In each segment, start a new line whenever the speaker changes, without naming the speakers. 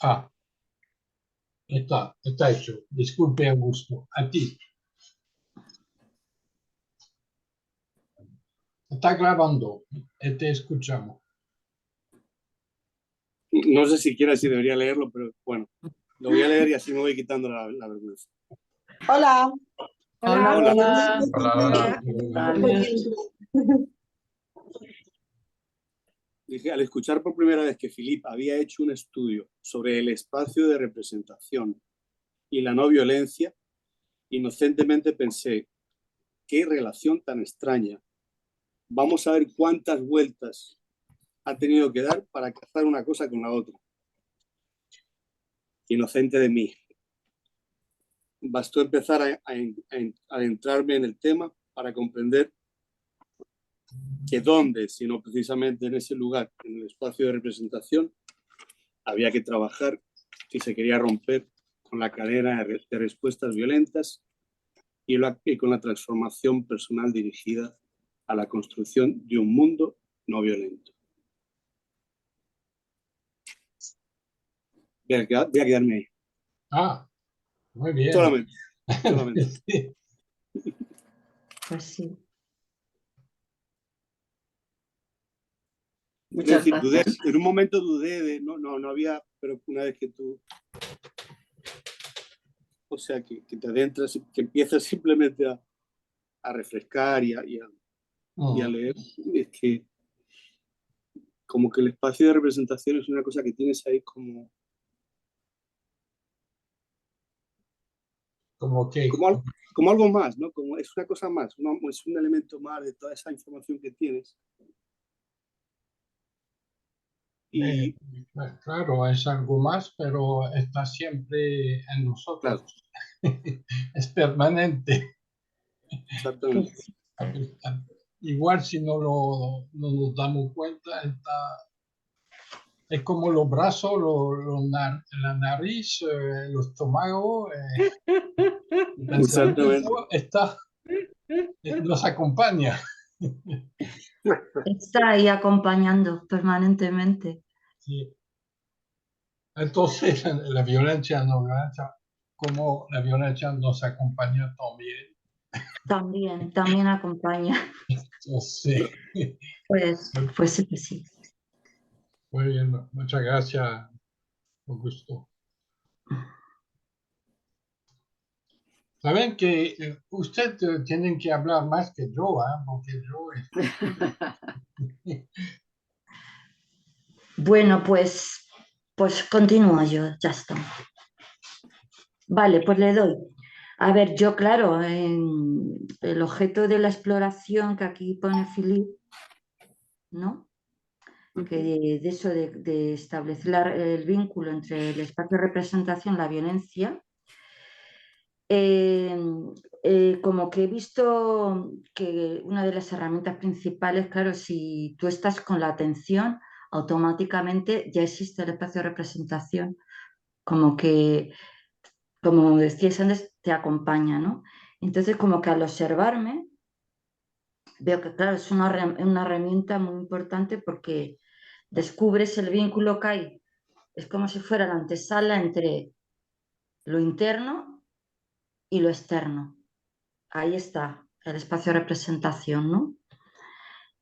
Ah, está hecho. Disculpe, Augusto. A ti. Está grabando. Te escuchamos.
No sé siquiera si debería leerlo, pero bueno, lo voy a leer y así me voy quitando la vergüenza.
Hola.
Hola,
Hola.
hola.
Hola.
Dije, al escuchar por primera vez que Philippe había hecho un estudio sobre el espacio de representación y la no violencia, inocentemente pensé, qué relación tan extraña. Vamos a ver cuántas vueltas ha tenido que dar para cazar una cosa con la otra. Inocente de mí. Bastó empezar a adentrarme en el tema para comprender que dónde, sino precisamente en ese lugar, en el espacio de representación, había que trabajar si se quería romper con la cadena de respuestas violentas y con la transformación personal dirigida a la construcción de un mundo no violento. Voy a quedarme ahí.
Ah, muy bien.
Solamente.
Sí.
Pues sí.
Es
Muchas
decir,
gracias.
en un momento dudé, no había, pero una vez que tú, o sea, que te adentras, que empiezas simplemente a refrescar y a leer, es que como que el espacio de representación es una cosa que tienes ahí como
que
como algo más, ¿no? Como es una cosa más, es un elemento más de toda esa información que tienes. Y
claro, es algo más, pero está siempre en nosotros.
claro.
Es permanente.
Exactamente.
Igual si no nos damos cuenta, es como los brazos, la nariz, el estómago, el pensamiento nos acompaña.
Está ahí acompañando permanentemente.
Sí. Entonces, la violencia no violencia, como la violencia nos acompaña también.
También acompaña.
Sí.
Pues sí que sí.
Muy bien, muchas gracias, Augusto. Saben que usted tiene que hablar más que yo, porque yo...
Bueno, pues continúo yo, ya está. Vale, pues le doy. A ver, yo, claro, el objeto de la exploración que aquí pone Philippe, ¿no? Que de eso de establecer el vínculo entre el espacio de representación y la violencia, como que he visto que una de las herramientas principales, claro, si tú estás con la atención, automáticamente ya existe el espacio de representación, como que, como decías antes, te acompaña, ¿no? Entonces, como que al observarme, veo que, claro, es una herramienta muy importante porque descubres el vínculo que hay. Es como si fuera la antesala entre lo interno y lo externo. Ahí está el espacio de representación, ¿no?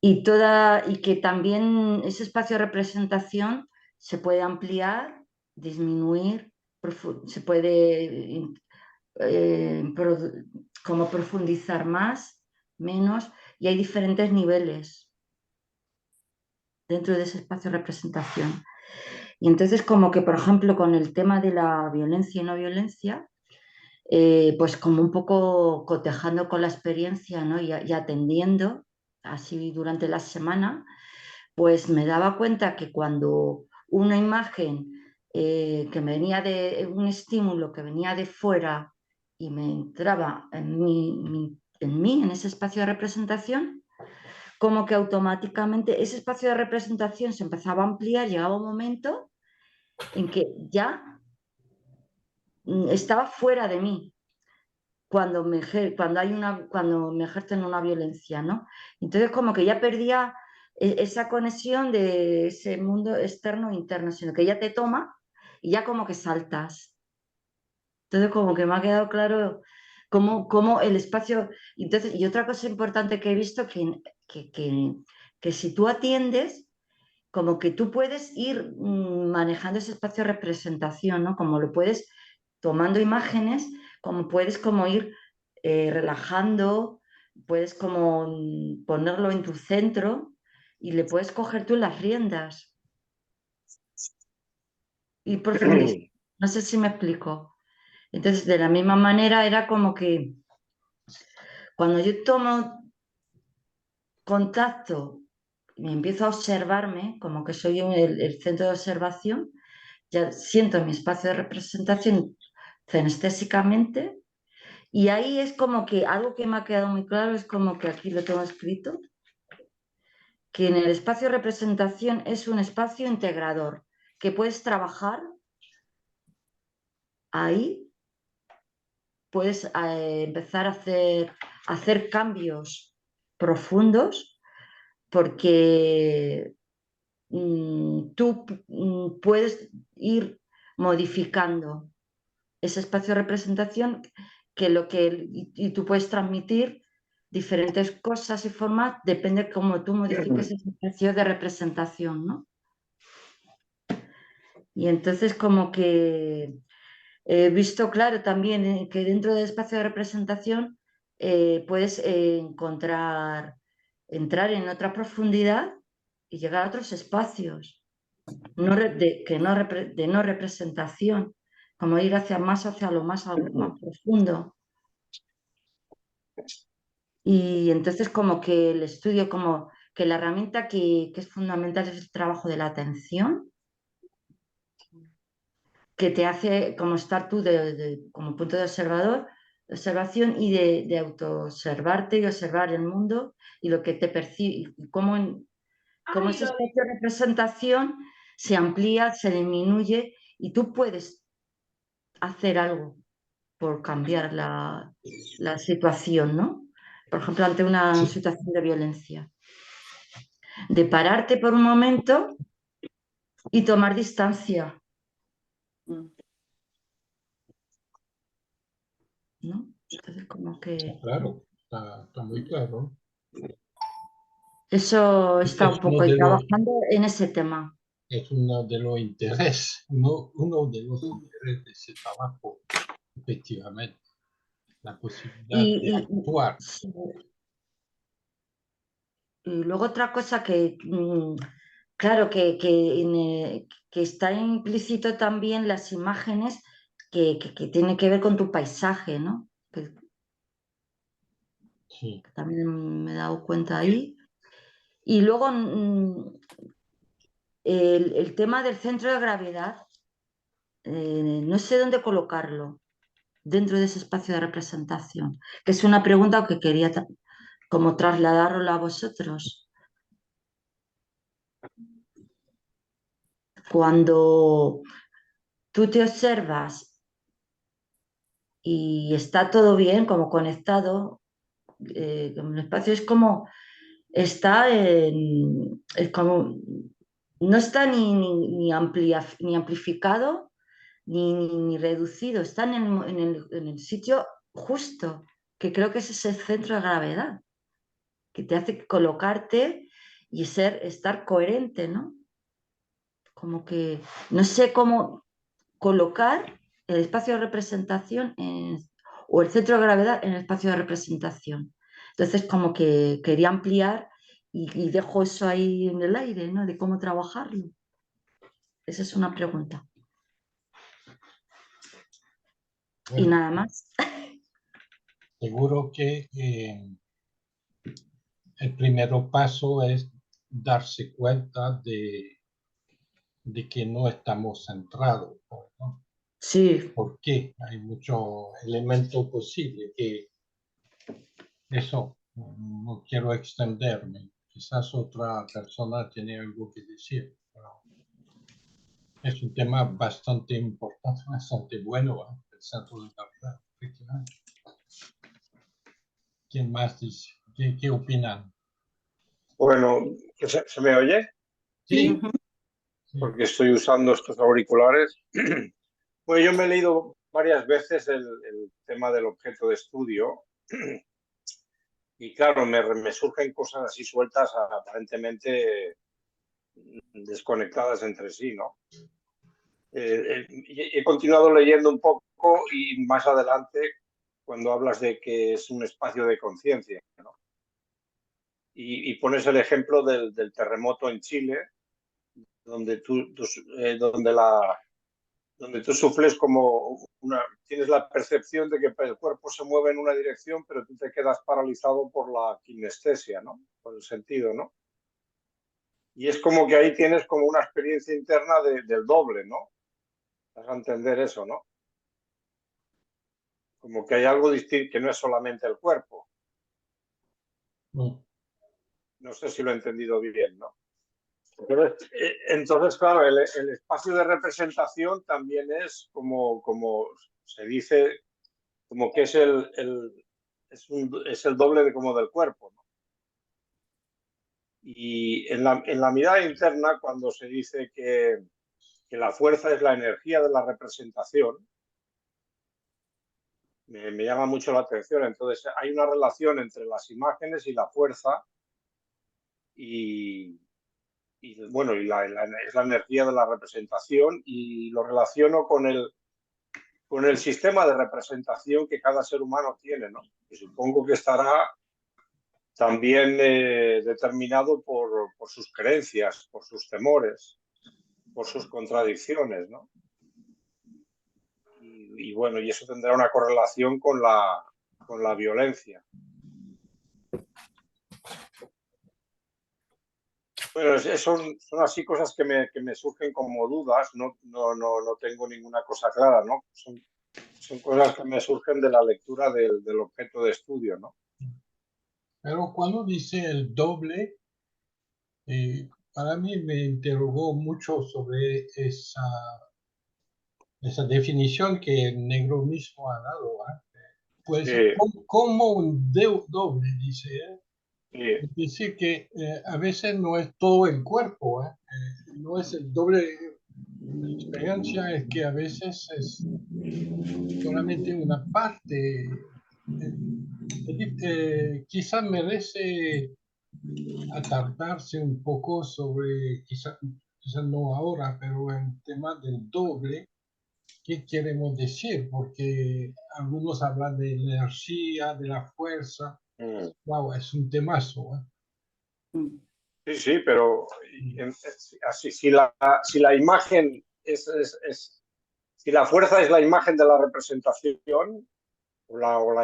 Y que también ese espacio de representación se puede ampliar, disminuir, se puede como profundizar más, menos, y hay diferentes niveles dentro de ese espacio de representación. Y entonces, como que, por ejemplo, con el tema de la violencia y no violencia, pues como un poco cotejando con la experiencia, ¿no? y atendiendo así durante la semana, pues me daba cuenta que cuando una imagen que venía de un estímulo que venía de fuera y me entraba en ese espacio de representación, como que automáticamente ese espacio de representación se empezaba a ampliar, llegaba un momento en que ya estaba fuera de mí cuando me ejercen una violencia, ¿no? Entonces como que ya perdía esa conexión de ese mundo externo e interno, sino que ya te toma y ya como que saltas. Entonces como que me ha quedado claro cómo el espacio... Entonces, y otra cosa importante que he visto, que si tú atiendes, como que tú puedes ir manejando ese espacio de representación, ¿no? Como lo puedes tomando imágenes, como puedes como ir relajando, puedes como ponerlo en tu centro y le puedes coger tú las riendas y profundizar. No sé si me explico. Entonces, de la misma manera era como que cuando yo tomo contacto y empiezo a observarme, como que soy el centro de observación, ya siento mi espacio de representación cenestésicamente y ahí es como que algo que me ha quedado muy claro es como que aquí lo tengo escrito, que en el espacio de representación es un espacio integrador, que puedes trabajar ahí, puedes empezar a hacer cambios profundos porque tú puedes ir modificando ese espacio de representación y tú puedes transmitir diferentes cosas y formas, depende de cómo tú modifiques ese espacio de representación, ¿no? Y entonces como que he visto claro también que dentro del espacio de representación puedes entrar en otra profundidad y llegar a otros espacios de no representación, como ir hacia lo más profundo. Y entonces como que el estudio, como que la herramienta que es fundamental es el trabajo de la atención, que te hace como estar tú como punto de observación y de autoobservarte y observar el mundo y lo que te percibe, y cómo ese espacio de representación se amplía, se disminuye y tú puedes hacer algo por cambiar la situación, ¿no? Por ejemplo, ante una situación de violencia. De pararte por un momento y tomar distancia, ¿no? Entonces, como que
Claro, está muy claro.
eso está un
Es uno
poco ahí
de los,
trabajando en ese tema.
es uno de los intereses, uno de los intereses de ese trabajo, efectivamente, la posibilidad de actuar.
Sí. Y luego otra cosa que, claro, que está implícito también las imágenes que tienen que ver con tu paisaje, ¿no? Que
Sí,
también me he dado cuenta ahí. Y luego el tema del centro de gravedad, no sé dónde colocarlo dentro de ese espacio de representación, que es una pregunta que quería como trasladarlo a vosotros. Cuando tú te observas y está todo bien, como conectado, el espacio es como está es como no está ni amplificado ni reducido, está en el sitio justo, que creo que ese es el centro de gravedad, que te hace colocarte y estar coherente, ¿no? Como que no sé cómo colocar el espacio de representación o el centro de gravedad en el espacio de representación. Entonces, como que quería ampliar y dejo eso ahí en el aire, ¿no? De cómo trabajarlo. Esa es una pregunta. Y
bueno,
nada más.
seguro que el primer paso es darse cuenta de que no estamos centrados, ¿no?
Sí,
¿Por qué? Hay muchos elementos posibles que eso, no quiero extenderme. Quizás otra persona tiene algo que decir. Pero es un tema bastante importante, bastante bueno, ¿eh? El centro de gravedad, efectivamente. ¿Quién más dice? ¿Qué opinan?
Bueno, ¿se me oye?
Sí,
ujú,
porque estoy usando estos auriculares. Pues yo me he leído varias veces el tema del objeto de estudio y claro, me surgen cosas así sueltas, aparentemente desconectadas entre sí, ¿no? He continuado leyendo un poco y más adelante, cuando hablas de que es un espacio de conciencia, ¿no? Y pones el ejemplo del terremoto en Chile, donde donde tú sufles como tienes la percepción de que el cuerpo se mueve en una dirección, pero tú te quedas paralizado por la kinestesia, ¿no? Por el sentido, ¿no? Y es como que ahí tienes como una experiencia interna del doble, ¿no? Vas a entender eso, ¿no? Como que hay algo distinto, que no es solamente el cuerpo. No sé si lo he entendido bien, ¿no? Entonces, claro, el espacio de representación también es como se dice, como que es es el doble como del cuerpo, ¿no? Y en la mirada interna, cuando se dice que la fuerza es la energía de la representación, me llama mucho la atención. Entonces, hay una relación entre las imágenes y la fuerza y bueno, es la energía de la representación y lo relaciono con el sistema de representación que cada ser humano tiene, ¿no? Que supongo que estará también determinado por sus creencias, por sus temores, por sus contradicciones, ¿no? Y bueno, y eso tendrá una correlación con la violencia. Bueno, son así cosas que me surgen como dudas, no tengo ninguna cosa clara, ¿no? Son cosas que me surgen de la lectura del objeto de estudio, ¿no?
Pero cuando dice el doble, para mí me interrogó mucho sobre esa definición que el negro mismo ha dado, ¿eh? Pues,
Sí.
como un doble, dice, ¿eh?
Sí.
Es decir, que a veces no es todo el cuerpo, ¿eh? No es el doble. Mi experiencia es que a veces es solamente una parte. Quizás merece atardarse un poco sobre, quizás no ahora, pero el tema del doble, ¿qué queremos decir? Porque algunos hablan de la energía, de la fuerza. Wow, es un temazo, ¿eh?
Sí, sí, pero así, si la imagen si la fuerza es la imagen de la representación, algo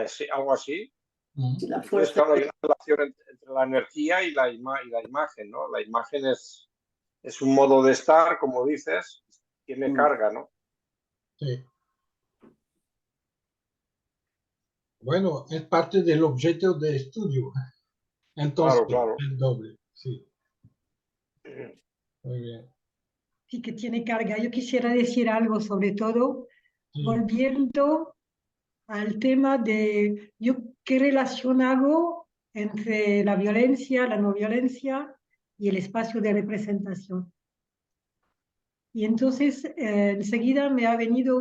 así,
La
entonces,
fuerza
claro, hay una relación entre la energía y la imagen, ¿no? La imagen es un modo de estar, como dices, tiene carga, ¿no?
Sí. Bueno, es parte del objeto de estudio. Entonces,
Claro.
el doble, sí. Muy bien.
Sí, que tiene carga. Yo quisiera decir algo, sobre todo,
Sí.
volviendo al tema de yo qué relación hago entre la violencia, la no violencia y el espacio de representación. Y entonces enseguida me ha venido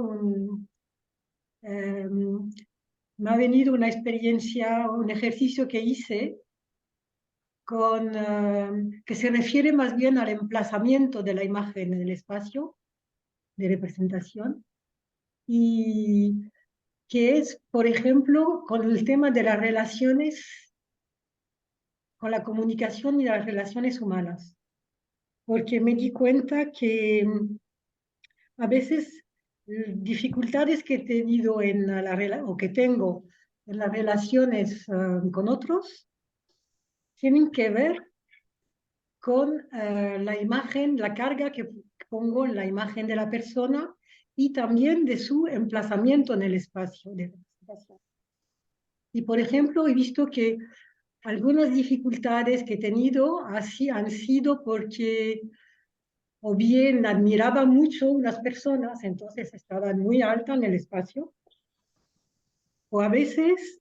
una experiencia, un ejercicio que hice que se refiere más bien al emplazamiento de la imagen en el espacio de representación y que es, por ejemplo, con el tema de las relaciones, con la comunicación y las relaciones humanas, porque me di cuenta que a veces dificultades que he tenido o que tengo en las relaciones con otros tienen que ver con la imagen, la carga que pongo en la imagen de la persona y también de su emplazamiento en el espacio de representación. Y, por ejemplo, he visto que algunas dificultades que he tenido así han sido porque o bien admiraba mucho unas personas, entonces estaban muy altas en el espacio, o a veces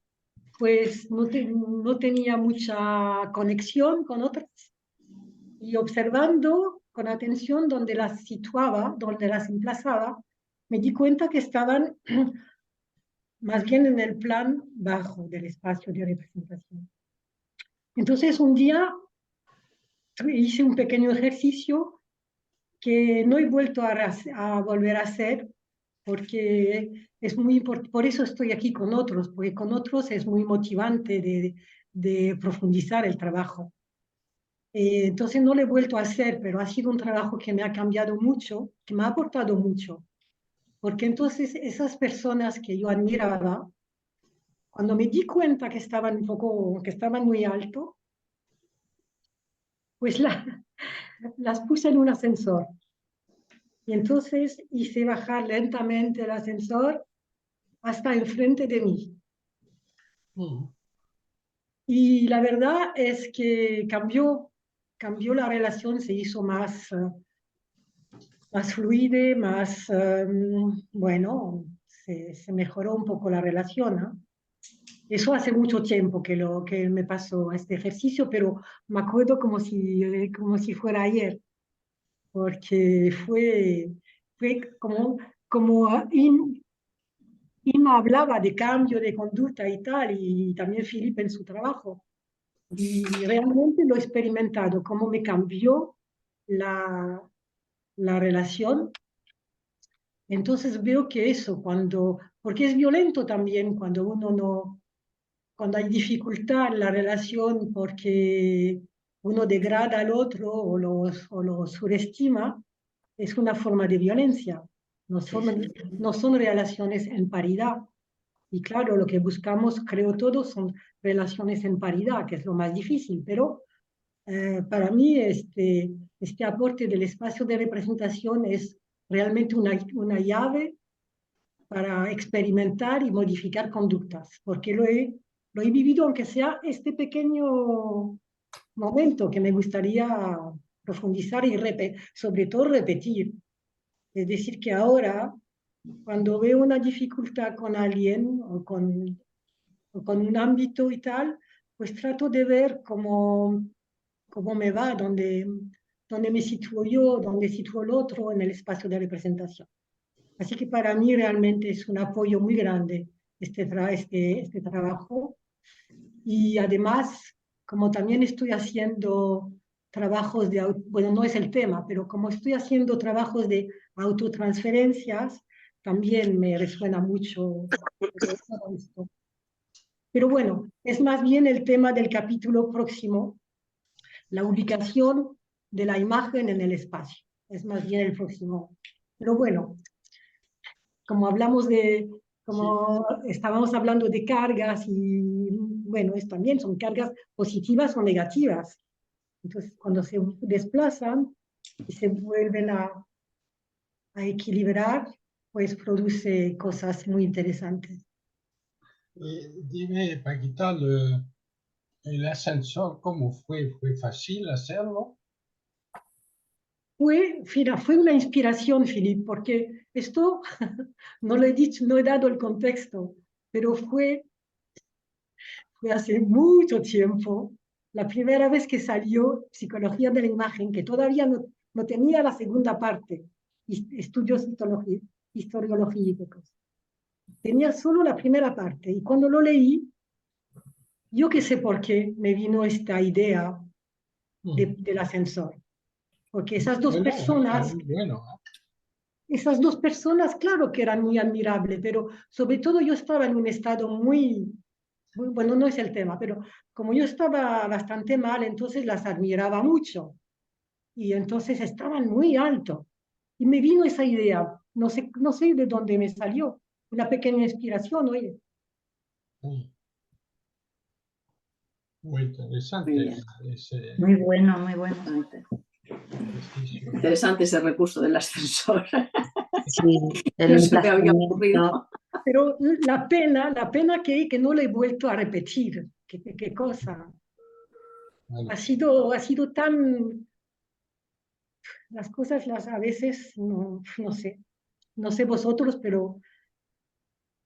pues no tenía mucha conexión con otras. Y observando con atención donde las situaba, donde las emplazaba, me di cuenta que estaban más bien en el plan bajo del espacio de representación. Entonces un día hice un pequeño ejercicio que no he vuelto a volver a hacer porque es muy importante, por eso estoy aquí con otros, porque con otros es muy motivante de profundizar el trabajo. Entonces no lo he vuelto a hacer, pero ha sido un trabajo que me ha cambiado mucho, que me ha aportado mucho, porque entonces esas personas que yo admiraba, cuando me di cuenta que estaban que estaban muy alto, pues las puse en un ascensor. Y entonces hice bajar lentamente el ascensor hasta enfrente de mí. Y la verdad es que cambió la relación, se hizo más fluide, bueno, se mejoró un poco la relación, ¿no? Eso hace mucho tiempo que me pasó este ejercicio, pero me acuerdo como si fuera ayer, porque fue como Inma hablaba de cambio de conducta y tal, y también Filipe en su trabajo. Y realmente lo he experimentado, cómo me cambió la relación. Entonces veo que eso, porque es violento también cuando cuando hay dificultad en la relación porque uno degrada al otro o lo subestima, es una forma de violencia. No son relaciones en paridad. Y claro, lo que buscamos, creo todos, son relaciones en paridad, que es lo más difícil, pero para mí este aporte del espacio de representación es realmente una llave para experimentar y modificar conductas, porque lo he vivido, aunque sea este pequeño momento que me gustaría profundizar y sobre todo repetir. Es decir, que ahora, cuando veo una dificultad con alguien o con un ámbito y tal, pues trato de ver cómo me va, dónde me sitúo yo, dónde sitúo el otro en el espacio de representación. Así que para mí realmente es un apoyo muy grande este trabajo. Y además, como también estoy haciendo trabajos bueno, no es el tema, pero como estoy haciendo trabajos de autotransferencias, también me resuena mucho todo esto. Pero bueno, es más bien el tema del capítulo próximo, la ubicación de la imagen en el espacio. Es más bien el próximo. Pero bueno, como estábamos hablando de cargas y bueno, también son cargas positivas o negativas. Entonces, cuando se desplazan y se vuelven a equilibrar, pues produce cosas muy interesantes.
Dime, Paquita, el ascensor, ¿cómo fue? ¿Fue fácil hacerlo?
Fue una inspiración, Philippe, porque esto no lo he dicho, no he dado el contexto, pero fue hace mucho tiempo, la primera vez que salió Psicología de la Imagen, que todavía no tenía la segunda parte, estudios historiológicos. Tenía solo la primera parte, y cuando lo leí, yo que sé por qué me vino esta idea del ascensor. Porque esas dos personas, claro que eran muy admirables, pero sobre todo yo estaba en un estado muy, bueno, no es el tema, pero como yo estaba bastante mal, entonces las admiraba mucho. Y entonces estaban muy alto. Y me vino esa idea, no sé de dónde me salió, una pequeña inspiración, oye.
Muy interesante.
Muy bien.
Muy bueno, muy bueno.
Interesante ese recurso del ascensor.
Sí,
No se me había ocurrido.
Pero la pena que no lo he vuelto a repetir. ¿Qué cosa?
Bueno.
Ha sido tan... Las cosas a veces, no sé vosotros, pero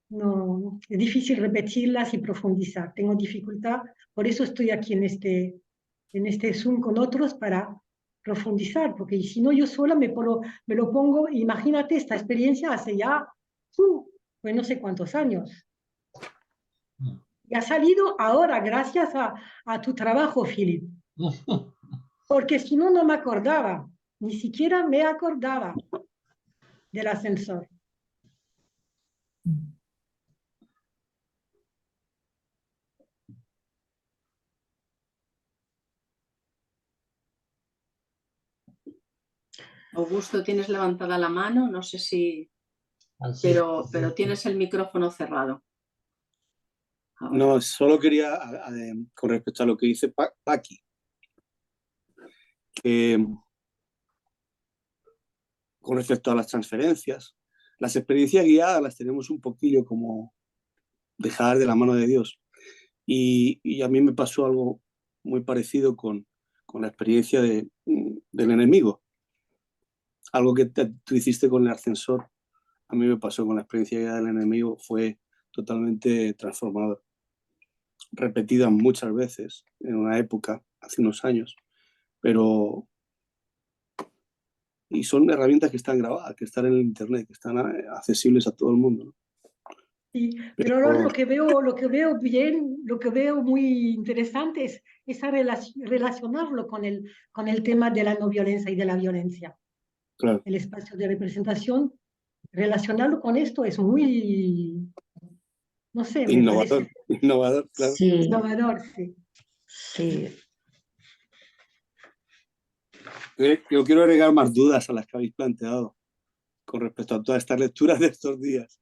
no, es difícil repetirlas y profundizar. Tengo dificultad, por eso estoy aquí en este Zoom con otros para profundizar, porque si no yo sola me lo pongo, imagínate esta experiencia hace ya, pues no sé cuántos años. Y ha salido ahora gracias a tu trabajo, Philip. Porque si no, no me acordaba, ni siquiera me acordaba del ascensor.
Augusto, tienes levantada la mano, no sé si... Pero tienes el micrófono cerrado. Ahora.
No, solo quería, con respecto a lo que dice Paqui, que con respecto a las transferencias, las experiencias guiadas las tenemos un poquillo como dejar de la mano de Dios. Y a mí me pasó algo muy parecido con la experiencia del enemigo. Algo que tú hiciste con el ascensor, a mí me pasó con la experiencia guiada del enemigo, fue totalmente transformador. Repetida muchas veces en una época, hace unos años, pero... Y son herramientas que están grabadas, que están en el internet, que están accesibles a todo el mundo, ¿no?
Sí, pero ahora lo que veo bien, lo que veo muy interesante es relacionarlo con el tema de la no violencia y de la violencia.
Claro.
El espacio de representación, relacionarlo con esto es muy, no sé, me
Innovador,
parece
innovador, claro.
Sí,
innovador, sí.
sí.
Yo quiero agregar más dudas a las que habéis planteado con respecto a todas estas lecturas de estos días.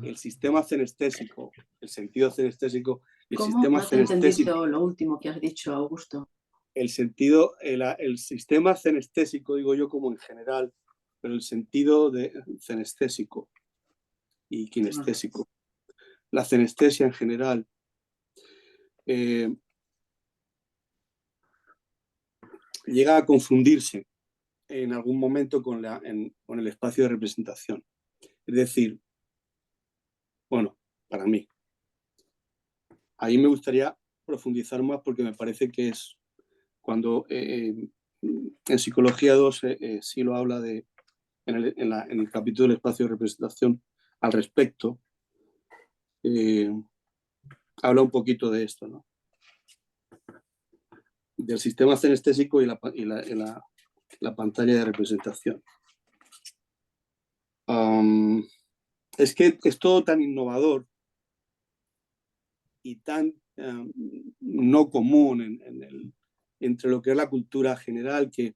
El sistema cenestésico, el sentido cenestésico, el
¿Cómo?
sistema
No te he
cenestésico,
entendido lo último que has dicho, Augusto.
el sentido, el sistema cenestésico, digo yo como en general, pero el sentido de cenestésico y kinestésico. La cenestesia en general llega a confundirse en algún momento con el espacio de representación. Es decir, bueno, para mí, ahí me gustaría profundizar más porque me parece que es cuando en Psicología 2 sí lo habla en el capítulo del espacio de representación al respecto, habla un poquito de esto, ¿no? Del sistema cenestésico y la pantalla de representación. Es que es todo tan innovador y tan no común entre lo que es la cultura general, que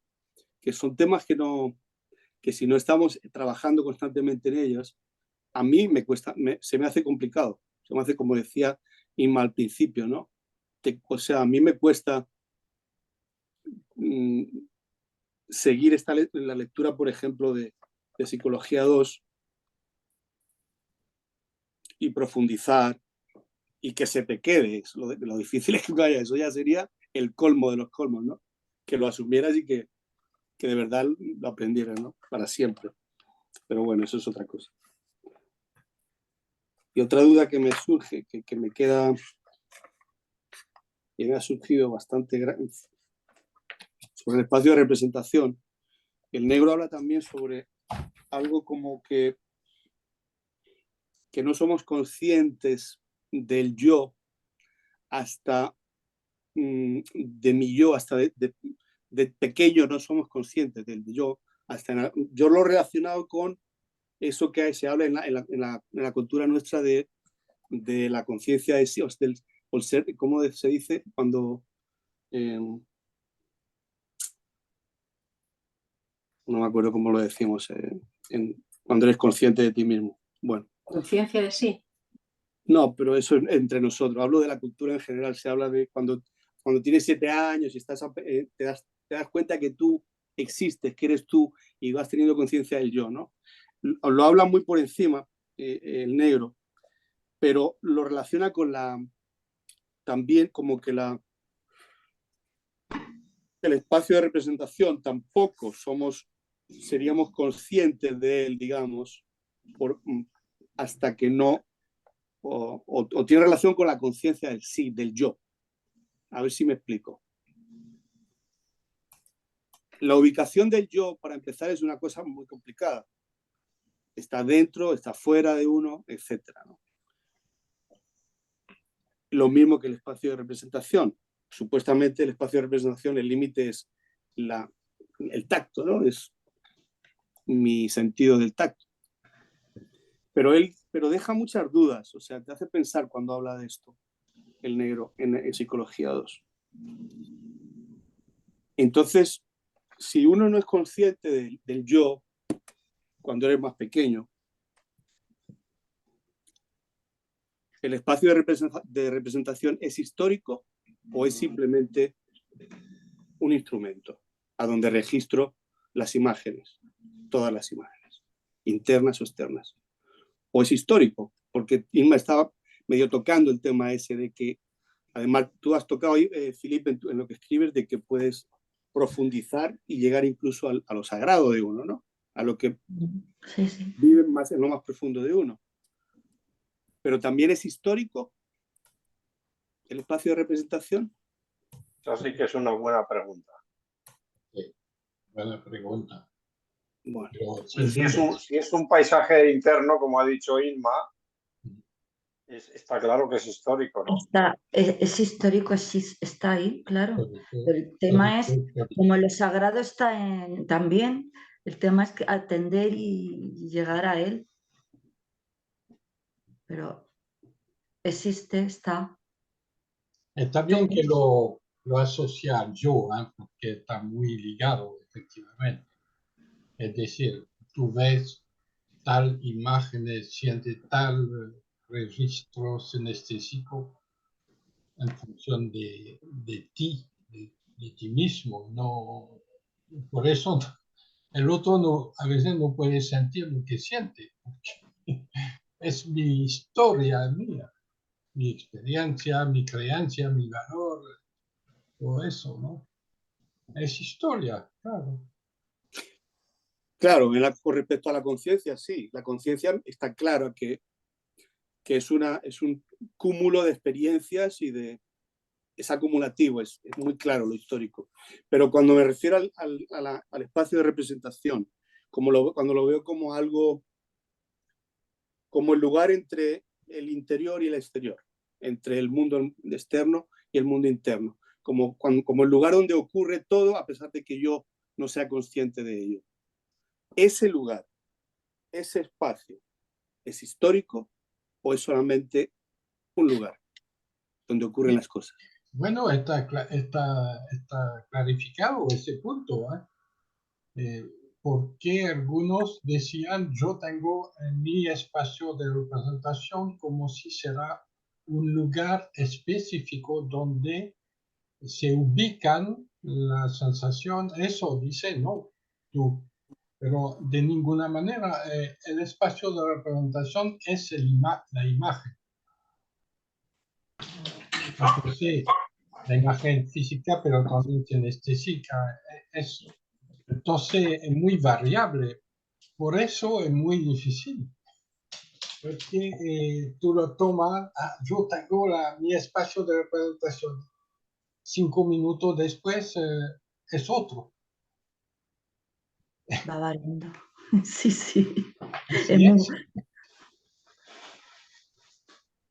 son temas que si no estamos trabajando constantemente en ellos, a mí me cuesta, se me hace complicado, se me hace, como decía Inma al principio, ¿no? O sea, a mí me cuesta seguir la lectura, por ejemplo, de Psicología 2 y profundizar y que se te quede. Lo difícil es que vaya, eso ya sería el colmo de los colmos, ¿no? Que lo asumieras y que de verdad lo aprendieras, ¿no? Para siempre. Pero bueno, eso es otra cosa. Y otra duda que me surge, que me queda, que me ha surgido bastante grande, sobre el espacio de representación. El negro habla también sobre algo como que no somos conscientes del yo hasta de mi yo, hasta de pequeño no somos conscientes del yo, hasta yo lo he relacionado con eso que se habla en la cultura nuestra de la conciencia de sí, o ser, ¿cómo se dice? Cuando no me acuerdo cómo lo decimos, cuando eres consciente de ti mismo. Bueno.
¿Conciencia de sí?
No, pero eso entre nosotros. Hablo de la cultura en general. Se habla de cuando tienes 7 años y te das cuenta que tú existes, que eres tú y vas teniendo conciencia del yo, ¿no? Lo habla muy por encima el negro, pero lo relaciona con también como que el espacio de representación tampoco seríamos conscientes de él, digamos, hasta que no, o tiene relación con la conciencia del sí, del yo. A ver si me explico. La ubicación del yo, para empezar, es una cosa muy complicada. Está dentro, está fuera de uno, etc., ¿no? Lo mismo que el espacio de representación. Supuestamente el espacio de representación, el límite es el tacto, ¿no? Es mi sentido del tacto. Pero deja muchas dudas, o sea, te hace pensar cuando habla de esto, el negro, en Psicología 2. Entonces, si uno no es consciente del yo, cuando eres más pequeño, ¿el espacio de representación es histórico o es simplemente un instrumento a donde registro las imágenes, todas las imágenes, internas o externas? ¿O es histórico? Porque Inma estaba medio tocando el tema ese de que, además tú has tocado ahí, Filipe, en lo que escribes, de que puedes profundizar y llegar incluso a lo sagrado de uno, ¿no? A lo que vive más en lo más profundo de uno. Pero también es histórico el espacio de representación.
Así que es una buena pregunta.
Sí, buena pregunta.
Bueno,
si es un paisaje interno, como ha dicho Inma, está claro que es histórico, ¿no?
Es histórico, está ahí, claro. El tema es, como lo sagrado está también, el tema es atender y llegar a él. Pero existe, está.
Está bien que lo asocia al yo, ¿eh? Porque está muy ligado, efectivamente. Es decir, tú ves tal imagen, sientes tal registro sinestésico en función de ti, de ti mismo. No, por eso el otro a veces no puede sentir lo que siente, porque es mi historia mía, mi experiencia, mi creencia, mi valor, todo eso, ¿no? Es historia, claro.
Claro, con respecto a la conciencia, sí. La conciencia está clara que es un cúmulo de experiencias y es acumulativo, es muy claro lo histórico. Pero cuando me refiero al espacio de representación, cuando lo veo como algo, como el lugar entre el interior y el exterior, entre el mundo externo y el mundo interno, como el lugar donde ocurre todo a pesar de que yo no sea consciente de ello. Ese lugar, ese espacio, ¿es histórico o es solamente un lugar donde ocurren las cosas?
Bueno, está clarificado ese punto, ¿eh? Porque algunos decían, yo tengo mi espacio de representación como si será un lugar específico donde se ubican la sensación, eso dice, no, tú. Pero de ninguna manera el espacio de representación es la imagen. Entonces, la imagen física, pero también kinestésica. Entonces, es muy variable. Por eso es muy difícil. Porque tú lo tomas, yo tengo mi espacio de representación. 5 minutos después es otro.
Va variando. Sí, sí.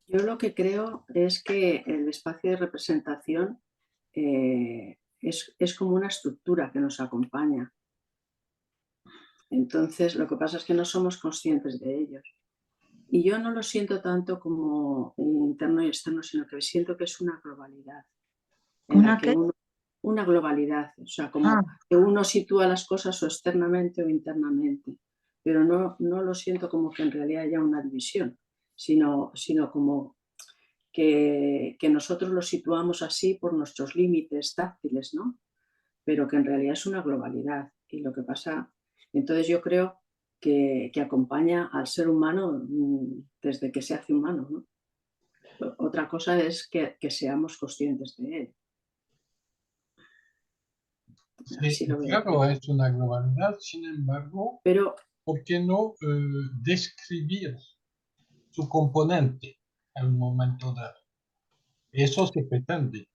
Yo lo que creo es que el espacio de representación es como una estructura que nos acompaña. Entonces, lo que pasa es que no somos conscientes de ellos. Y yo no lo siento tanto como interno y externo, sino que siento que es una globalidad. Una globalidad, o sea, como que uno sitúa las cosas o externamente o internamente, pero no lo siento como que en realidad haya una división, sino como que nosotros lo situamos así por nuestros límites táctiles, ¿no? Pero que en realidad es una globalidad. Y lo que pasa, entonces yo creo que acompaña al ser humano desde que se hace humano, ¿no? Otra cosa es que seamos conscientes de él.
Sí, claro, es una globalidad, sin embargo,
pero
¿por qué no describir su componente en un momento dado? Eso se pretende.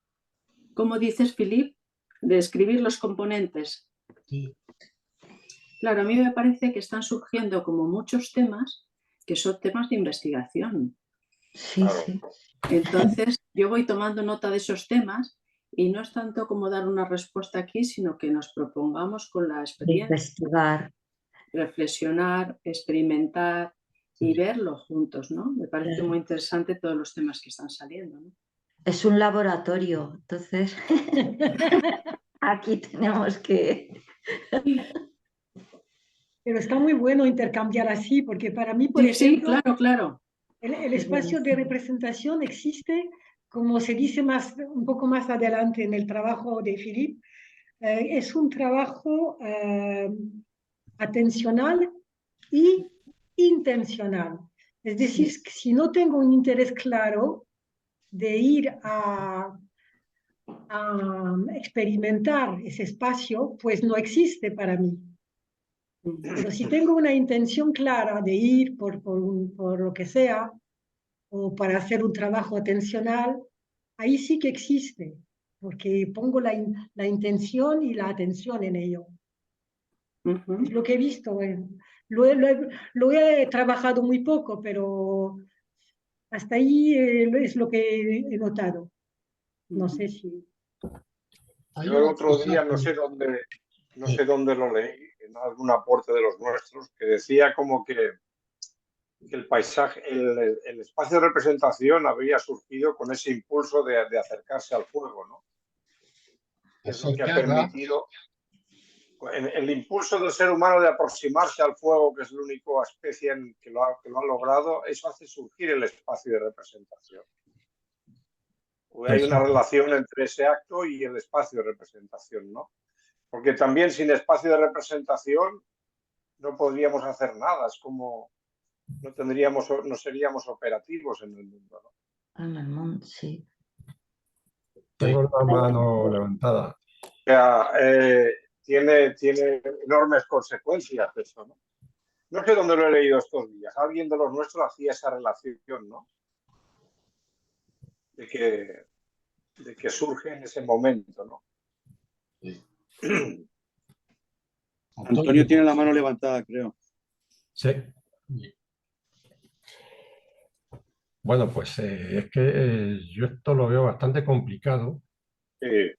¿Cómo dices, Philippe? Describir los componentes.
Sí.
Claro, a mí me parece que están surgiendo como muchos temas que son temas de investigación.
Sí,
Claro.
sí.
Entonces, yo voy tomando nota de esos temas y no es tanto como dar una respuesta aquí, sino que nos propongamos con la
De
experiencia,
investigar.
reflexionar, experimentar y
Sí.
verlo juntos, ¿no? Me parece
Claro.
muy interesante todos los temas que están saliendo, ¿no?
Es un laboratorio, entonces aquí tenemos que...
Pero está muy bueno intercambiar así, porque para mí, por
Sí, sí,
ejemplo,
claro, claro.
el espacio de representación existe, como se dice un poco más adelante en el trabajo de Philippe, es un trabajo atencional y intencional. Es decir, si no tengo un interés claro de ir a experimentar ese espacio, pues no existe para mí. Pero si tengo una intención clara de ir por lo que sea, o para hacer un trabajo atencional, ahí sí que existe, porque pongo la intención y la atención en ello. Es lo que he visto. Lo he trabajado muy poco, pero hasta ahí es lo que he notado. No sé si...
Hay
Yo el
una
otro
cosa
día no
que-
sé dónde lo leí, en algún aporte de los nuestros, que decía como que el paisaje, el espacio de representación había surgido con ese impulso de acercarse al fuego, ¿no? Es lo que ha
acercarla,
permitido el impulso del ser humano de aproximarse al fuego, que es la única especie que lo ha logrado, eso hace surgir el espacio de representación. Hay una relación entre ese acto y el espacio de representación, ¿no? Porque también sin espacio de representación no podríamos hacer nada, es como no seríamos operativos en el mundo, ¿no?
En el mundo, sí.
Tengo la mano levantada.
O sea, tiene enormes consecuencias eso, ¿no? No sé dónde lo he leído estos días. Alguien de los nuestros hacía esa relación, ¿no? De que surge en ese momento, ¿no?
sí.
Antonio tiene la mano levantada, creo.
Sí.
Sí.
Bueno, pues es que yo esto lo veo bastante complicado
Sí.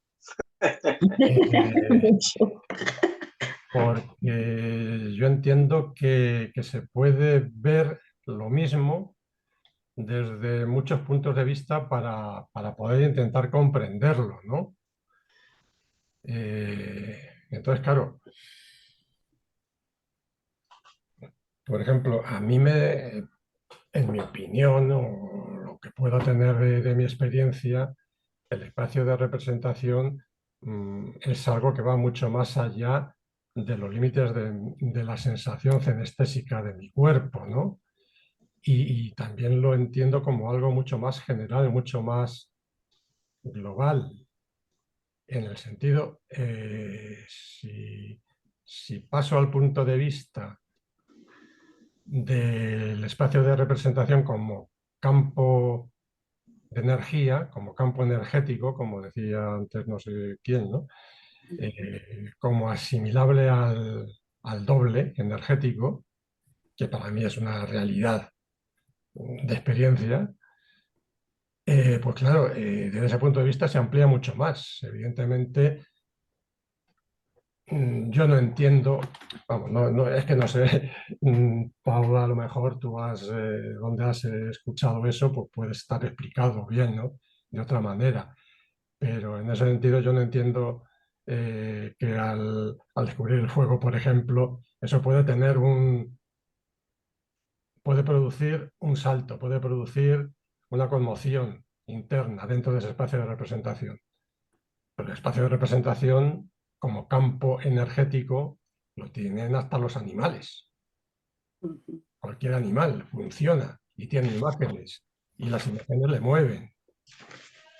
porque yo entiendo que se puede ver lo mismo desde muchos puntos de vista para poder intentar comprenderlo, ¿no? Entonces, claro, por ejemplo, a mí en mi opinión, o lo que puedo tener de mi experiencia, el espacio de representación es algo que va mucho más allá de los límites de la sensación cenestésica de mi cuerpo, ¿no? Y también lo entiendo como algo mucho más general, mucho más global, en el sentido, si paso al punto de vista del espacio de representación como campo de energía, como campo energético, como decía antes no sé quién, ¿no? Como asimilable al doble energético, que para mí es una realidad de experiencia, pues claro, desde ese punto de vista se amplía mucho más. Evidentemente, yo no entiendo, vamos, es que no sé, Paula, a lo mejor tú donde has escuchado eso, pues puede estar explicado bien, ¿no? De otra manera. Pero en ese sentido yo no entiendo que al descubrir el fuego, por ejemplo, eso puede producir un salto, puede producir una conmoción interna dentro de ese espacio de representación. Pero el espacio de representación, como campo energético, lo tienen hasta los animales. Cualquier animal funciona y tiene imágenes, y las imágenes le mueven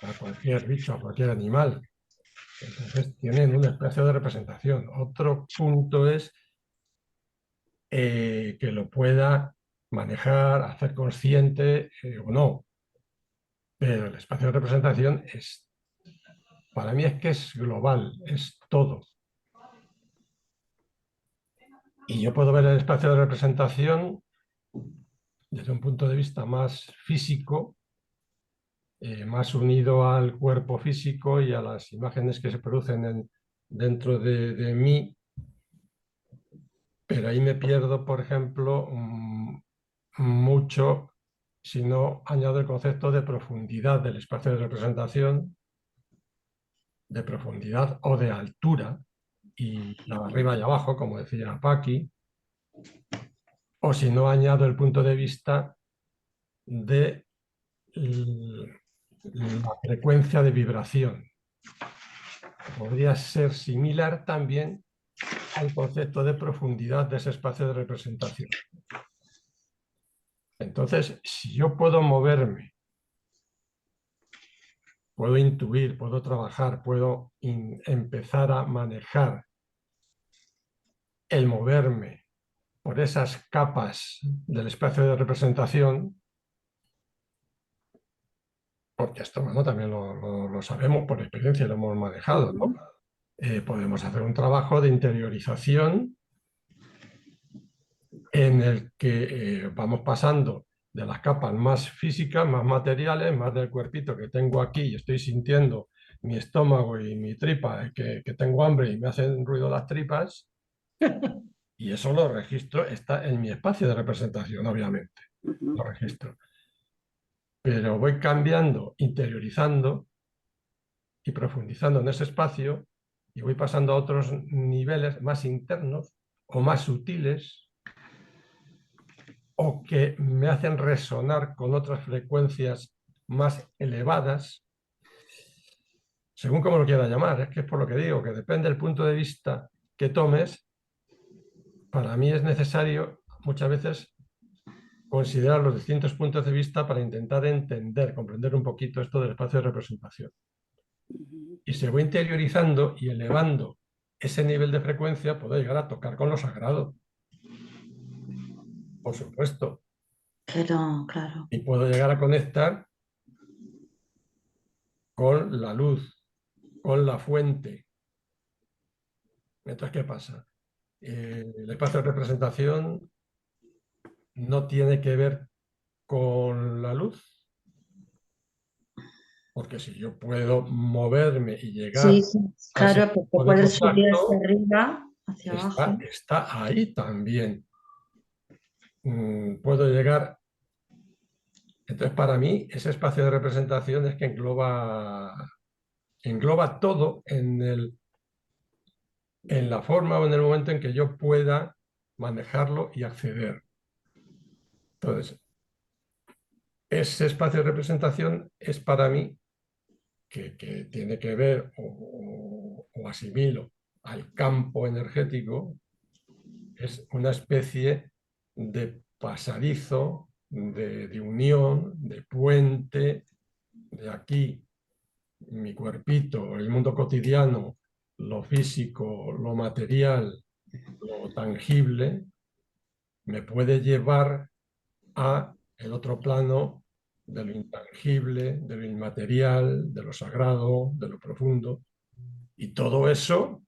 a cualquier bicho, a cualquier animal. Entonces tienen un espacio de representación. Otro punto es que lo pueda manejar, hacer consciente o no. Pero el espacio de representación para mí es que es global, es todo. Y yo puedo ver el espacio de representación desde un punto de vista más físico, más unido al cuerpo físico y a las imágenes que se producen dentro de mí, pero ahí me pierdo, por ejemplo, mucho si no añado el concepto de profundidad del espacio de representación, de profundidad o de altura, y arriba y abajo, como decía Paqui, o si no añado el punto de vista de la frecuencia de vibración. Podría ser similar también al concepto de profundidad de ese espacio de representación. Entonces, si yo puedo moverme, puedo intuir, puedo trabajar, puedo empezar a manejar el moverme por esas capas del espacio de representación, porque esto bueno, también lo sabemos por experiencia y lo hemos manejado, ¿no? Podemos hacer un trabajo de interiorización en el que vamos pasando de las capas más físicas, más materiales, más del cuerpito que tengo aquí y estoy sintiendo mi estómago y mi tripa, que tengo hambre y me hacen ruido las tripas, y eso lo registro, está en mi espacio de representación, obviamente, lo registro. Pero voy cambiando, interiorizando y profundizando en ese espacio y voy pasando a otros niveles más internos o más sutiles o que me hacen resonar con otras frecuencias más elevadas, según como lo quiera llamar. Es que es por lo que digo, que depende del punto de vista que tomes. Para mí es necesario muchas veces considerar los distintos puntos de vista para intentar entender, comprender un poquito esto del espacio de representación. Y se va interiorizando y elevando ese nivel de frecuencia, puedo llegar a tocar con lo sagrado, por supuesto.
Claro, claro.
Y puedo llegar a conectar con la luz, con la fuente. Entonces, ¿qué pasa? El espacio de representación no tiene que ver con la luz, porque si yo puedo moverme y llegar
Sí, sí,
a ese
claro, porque
tipo de
puedes subir hacia
contacto,
arriba, hacia abajo.
está ahí también. Puedo llegar. Entonces, para mí, ese espacio de representación es que engloba todo en la forma o en el momento en que yo pueda manejarlo y acceder. Entonces, ese espacio de representación es para mí que tiene que ver o asimilo al campo energético, es una especie de pasadizo, de unión, de puente, de aquí mi cuerpito, el mundo cotidiano, lo físico, lo material, lo tangible, me puede llevar a el otro plano de lo intangible, de lo inmaterial, de lo sagrado, de lo profundo. Y todo eso,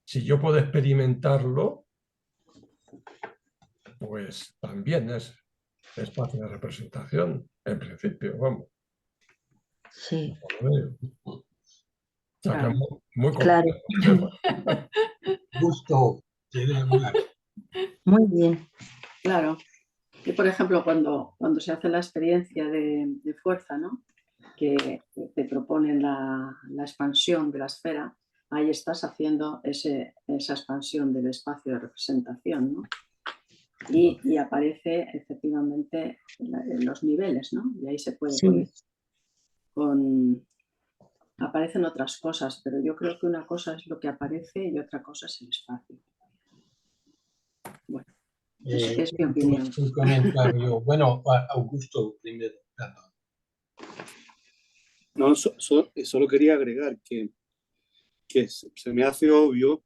si yo puedo experimentarlo, pues también es espacio de representación, en principio, vamos.
Sí,
O sea, que muy
claro.
complejo.
Gusto, quiere hablar.
Muy bien.
Claro. Y por ejemplo, cuando se hace la experiencia de fuerza, ¿no? Que te proponen la expansión de la esfera, ahí estás haciendo esa expansión del espacio de representación, ¿no? Y aparece efectivamente en los niveles, ¿no? Y ahí se puede
Sí.
aparecen otras cosas, pero yo creo que una cosa es lo que aparece y otra cosa es el espacio. Bueno, es mi opinión.
Un comentario. Bueno, Augusto primero. Perdón.
No, solo quería agregar que se me hace obvio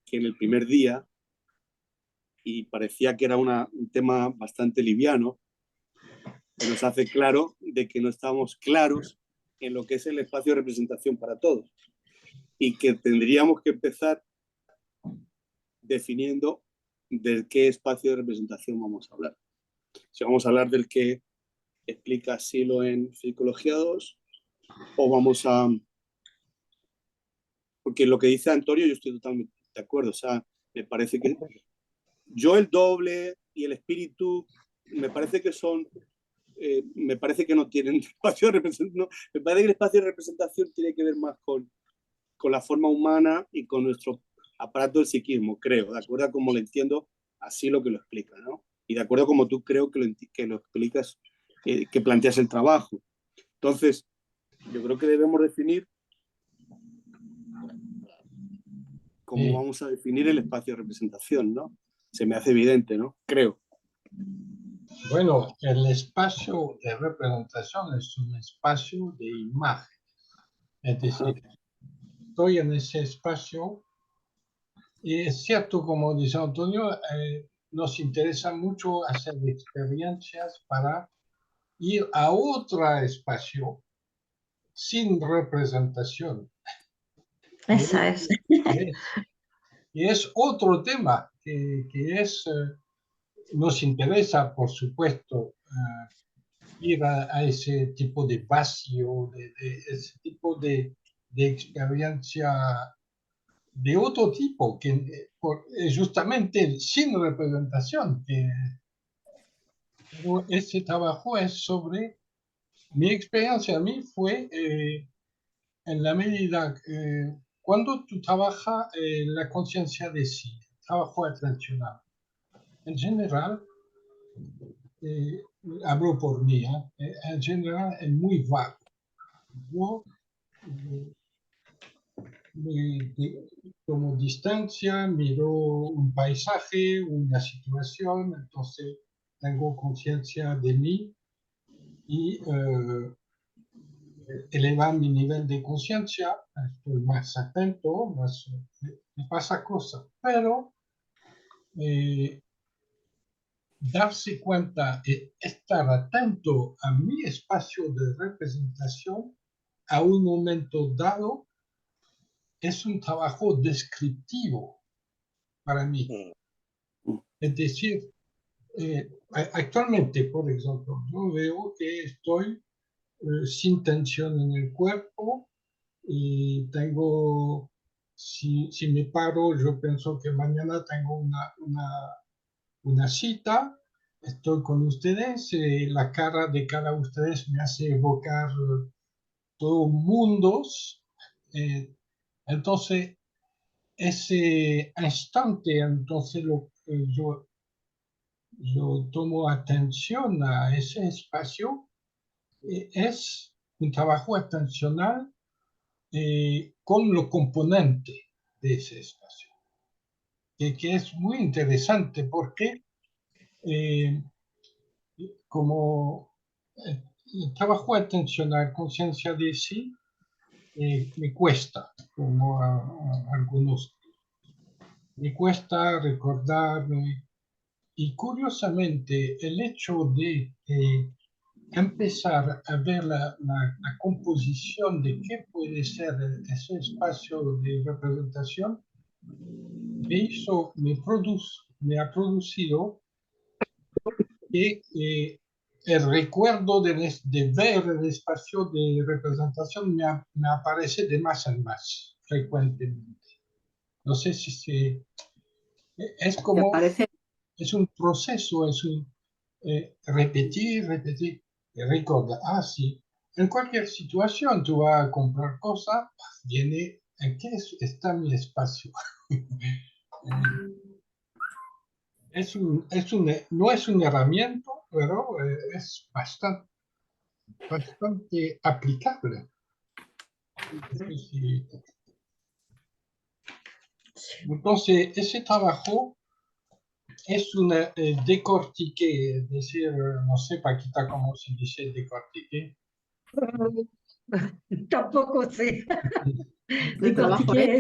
que en el primer día, y parecía que era un tema bastante liviano, se nos hace claro de que no estamos claros en lo que es el espacio de representación para todos y que tendríamos que empezar definiendo de qué espacio de representación vamos a hablar. Si vamos a hablar del que explica Silo en Psicología 2, o vamos a... Porque lo que dice Antonio yo estoy totalmente de acuerdo. O sea, me parece que yo el doble y el espíritu me parece que son... me parece que no tienen espacio de representación. No, me parece que el espacio de representación tiene que ver más con la forma humana y con nuestro aparato del psiquismo, creo, de acuerdo a cómo lo entiendo, así lo que lo explica, ¿no? Y de acuerdo a cómo tú creo que lo explicas, que planteas el trabajo. Entonces, yo creo que debemos definir cómo vamos a definir el espacio de representación, ¿no? Se me hace evidente, ¿no? Creo.
Bueno, el espacio de representación es un espacio de imagen. Es decir, estoy en ese espacio y es cierto, como dice Antonio, nos interesa mucho hacer experiencias para ir a otro espacio sin representación.
Esa es.
Y es otro tema que nos interesa, por supuesto, ir a ese tipo de vacío, ese tipo de experiencia de otro tipo, que justamente sin representación. Pero ese trabajo es sobre, mi experiencia a mí fue en la medida, cuando tú trabajas la conciencia de sí, trabajo atencional, en general, hablo por mí, en general es muy vago. Yo tomo distancia, miro un paisaje, una situación, entonces tengo conciencia de mí y elevar mi nivel de conciencia, estoy más atento, me pasa cosas, pero darse cuenta y estar atento a mi espacio de representación a un momento dado es un trabajo descriptivo para mí. Es decir, actualmente, por ejemplo, yo veo que estoy sin tensión en el cuerpo y tengo, si me paro, yo pienso que mañana tengo una cita, estoy con ustedes, la cara de cada uno de ustedes me hace evocar todos mundos. Entonces, ese instante, entonces yo tomo atención a ese espacio, es un trabajo atencional con los componentes de ese espacio, que es muy interesante porque como el trabajo atencional, conciencia de sí, me cuesta, como a algunos, me cuesta recordarme. Y curiosamente, el hecho de empezar a ver la composición de qué puede ser ese espacio de representación, me ha producido que el recuerdo de ver el espacio de representación me aparece de más en más frecuentemente. No sé si es como... Es un proceso, es un repetir, y recordar. Ah, sí. En cualquier situación, tú vas a comprar cosas, viene, ¿en qué está mi espacio? No es una herramienta, pero es bastante aplicable. Entonces, ese trabajo es una décortiqué, es decir, no sé, Paquita, cómo se dice décortiqué.
Tampoco sé.
Décortiqué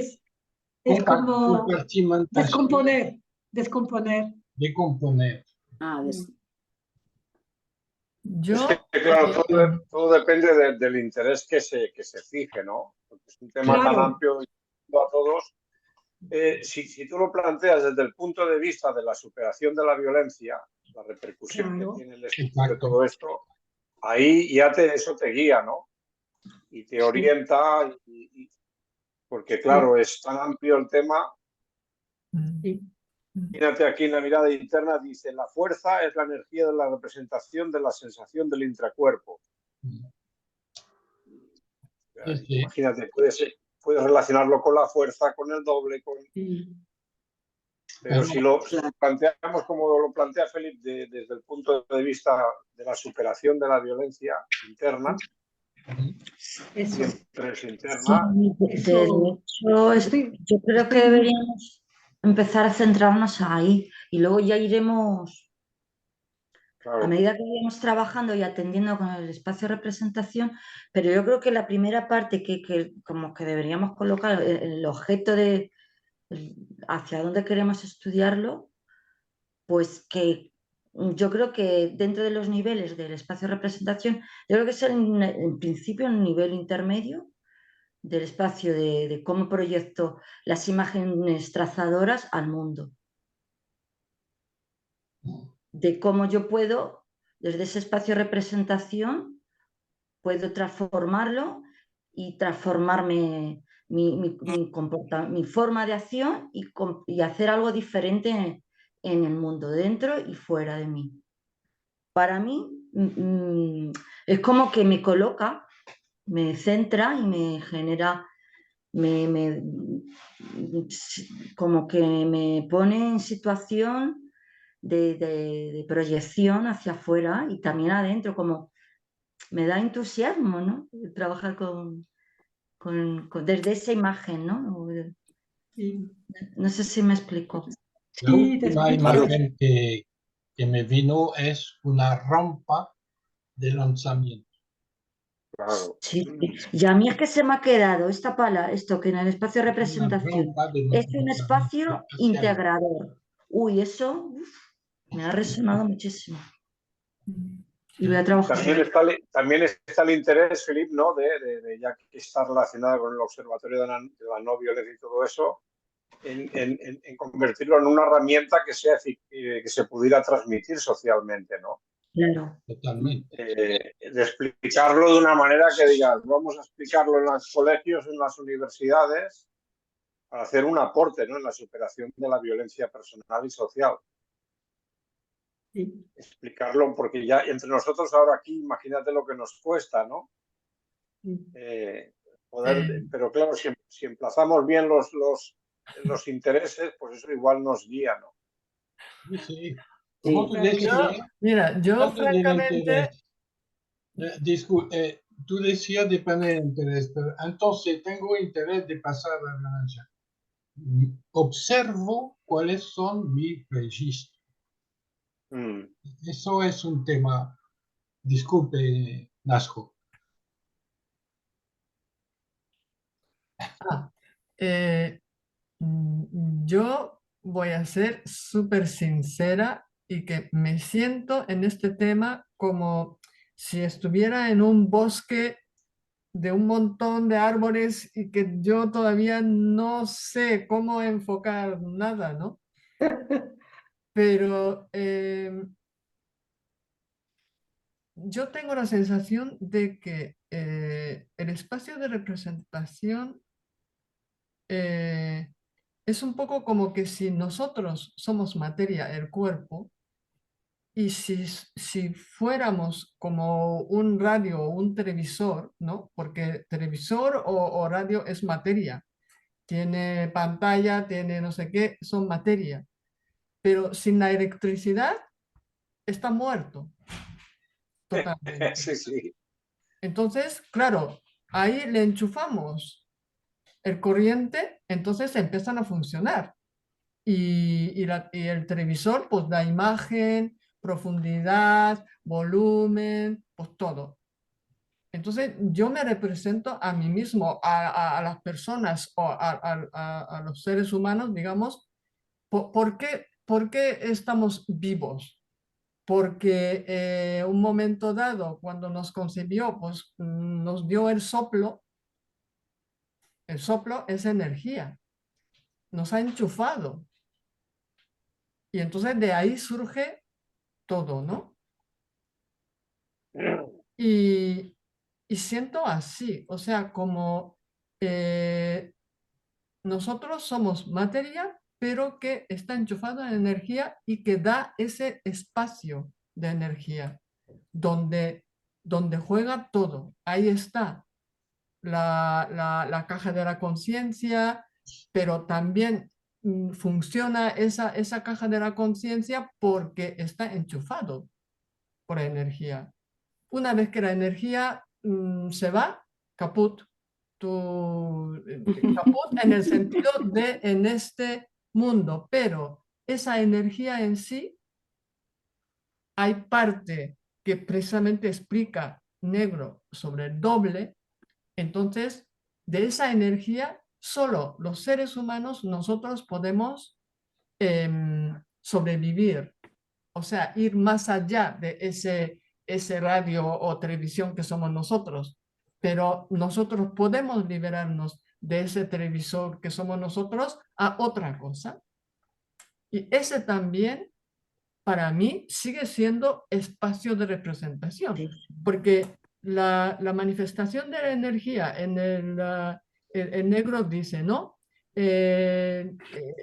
es como
compartimentación.
descomponer.
Ah,
Yo,
Es que, claro, todo depende del interés que se fije, ¿no? Porque es un tema tan amplio y a todos si tú lo planteas desde el punto de vista de la superación de la violencia, la repercusión
Claro.
que tiene el estudio de todo esto, ahí ya eso te guía, ¿no? Y te orienta, porque claro, es tan amplio el tema.
Sí.
Imagínate aquí en la mirada interna, dice, la fuerza es la energía de la representación de la sensación del intracuerpo.
Sí, sí.
Imagínate, puedes relacionarlo con la fuerza, con el doble,
Sí.
pero si lo planteamos como lo plantea Felipe desde el punto de vista de la superación de la violencia interna,
Eso.
siempre es
Sí,
interna.
de
Eso.
hecho,
Estoy,
yo creo que
estoy
deberíamos empezar a centrarnos ahí y luego ya iremos, a
Claro,
medida que vayamos trabajando y atendiendo con el espacio de representación, pero yo creo que la primera parte que como que deberíamos colocar el objeto de hacia dónde queremos estudiarlo, pues que yo creo que dentro de los niveles del espacio de representación, yo creo que es en principio un nivel intermedio del espacio de cómo proyecto las imágenes trazadoras al mundo. De cómo yo puedo, desde ese espacio de representación, puedo transformarlo y transformarme mi forma de acción y hacer algo diferente en el mundo, dentro y fuera de mí. Para mí es como que me coloca, me centra y me genera, como que me pone en situación de proyección hacia afuera y también adentro, como me da entusiasmo, ¿no? Trabajar desde esa imagen, ¿no?
sí.
No sé si me explico.
La
Sí, te
última
explico.
imagen que me vino es una rampa de lanzamiento.
claro.
Sí, sí. Y a mí es que se me ha quedado esto que en el espacio de
Una
representación
rampa de
es un espacio
lanzamiento hacia arriba.
integrador. Uy, eso me ha resonado muchísimo. Y voy a trabajar.
También está el interés, Felipe, ¿no? Ya que está relacionada con el Observatorio de la No Violencia y todo eso, en convertirlo en una herramienta que se pudiera transmitir socialmente, ¿no?
Claro.
Totalmente.
De explicarlo de una manera que digas, vamos a explicarlo en los colegios, en las universidades, para hacer un aporte, ¿no? En la superación de la violencia personal y social.
Sí.
Explicarlo, porque ya entre nosotros ahora aquí, imagínate lo que nos cuesta, ¿no? Pero claro, si emplazamos bien los intereses, pues eso igual nos guía, ¿no?
Sí, sí.
Sí.
Como tú decías,
Mira, yo
depende del
francamente,
interés. Tú decías depende del interés, pero entonces tengo interés de pasar a la violencia. Observo cuáles son mis registros. Eso es un tema. Disculpe, Nasco.
eh, yo voy a ser súper sincera y que me siento en este tema como si estuviera en un bosque de un montón de árboles y que yo todavía no sé cómo enfocar nada, ¿no? Pero yo tengo la sensación de que el espacio de representación es un poco como que si nosotros somos materia, el cuerpo, y si fuéramos como un radio o un televisor, ¿no? Porque televisor o radio es materia, tiene pantalla, tiene no sé qué, son materia, pero sin la electricidad está muerto totalmente.
Sí, sí.
Entonces, claro, ahí le enchufamos el corriente, entonces empiezan a funcionar. Y el televisor pues da imagen, profundidad, volumen, pues todo. Entonces yo me represento a mí mismo, a las personas o a los seres humanos, digamos, ¿por qué estamos vivos? Porque un momento dado, cuando nos concibió, pues nos dio el soplo es energía. nos ha enchufado. Y entonces de ahí surge todo, ¿no? Y siento así, o sea, como nosotros somos materia, pero que está enchufada en energía y que da ese espacio de energía donde juega todo. Ahí está la caja de la conciencia, pero también funciona esa caja de la conciencia porque está enchufado por energía. Una vez que la energía se va, caput. Caput en el sentido de en este mundo, pero esa energía en sí, hay parte que precisamente explica Negro sobre el doble. Entonces, de esa energía, solo los seres humanos, nosotros podemos sobrevivir, o sea, ir más allá de ese radio o televisión que somos nosotros, pero nosotros podemos liberarnos de ese televisor que somos nosotros a otra cosa. Y ese también, para mí, sigue siendo espacio de representación, porque la manifestación de la energía en el Negro dice, ¿no?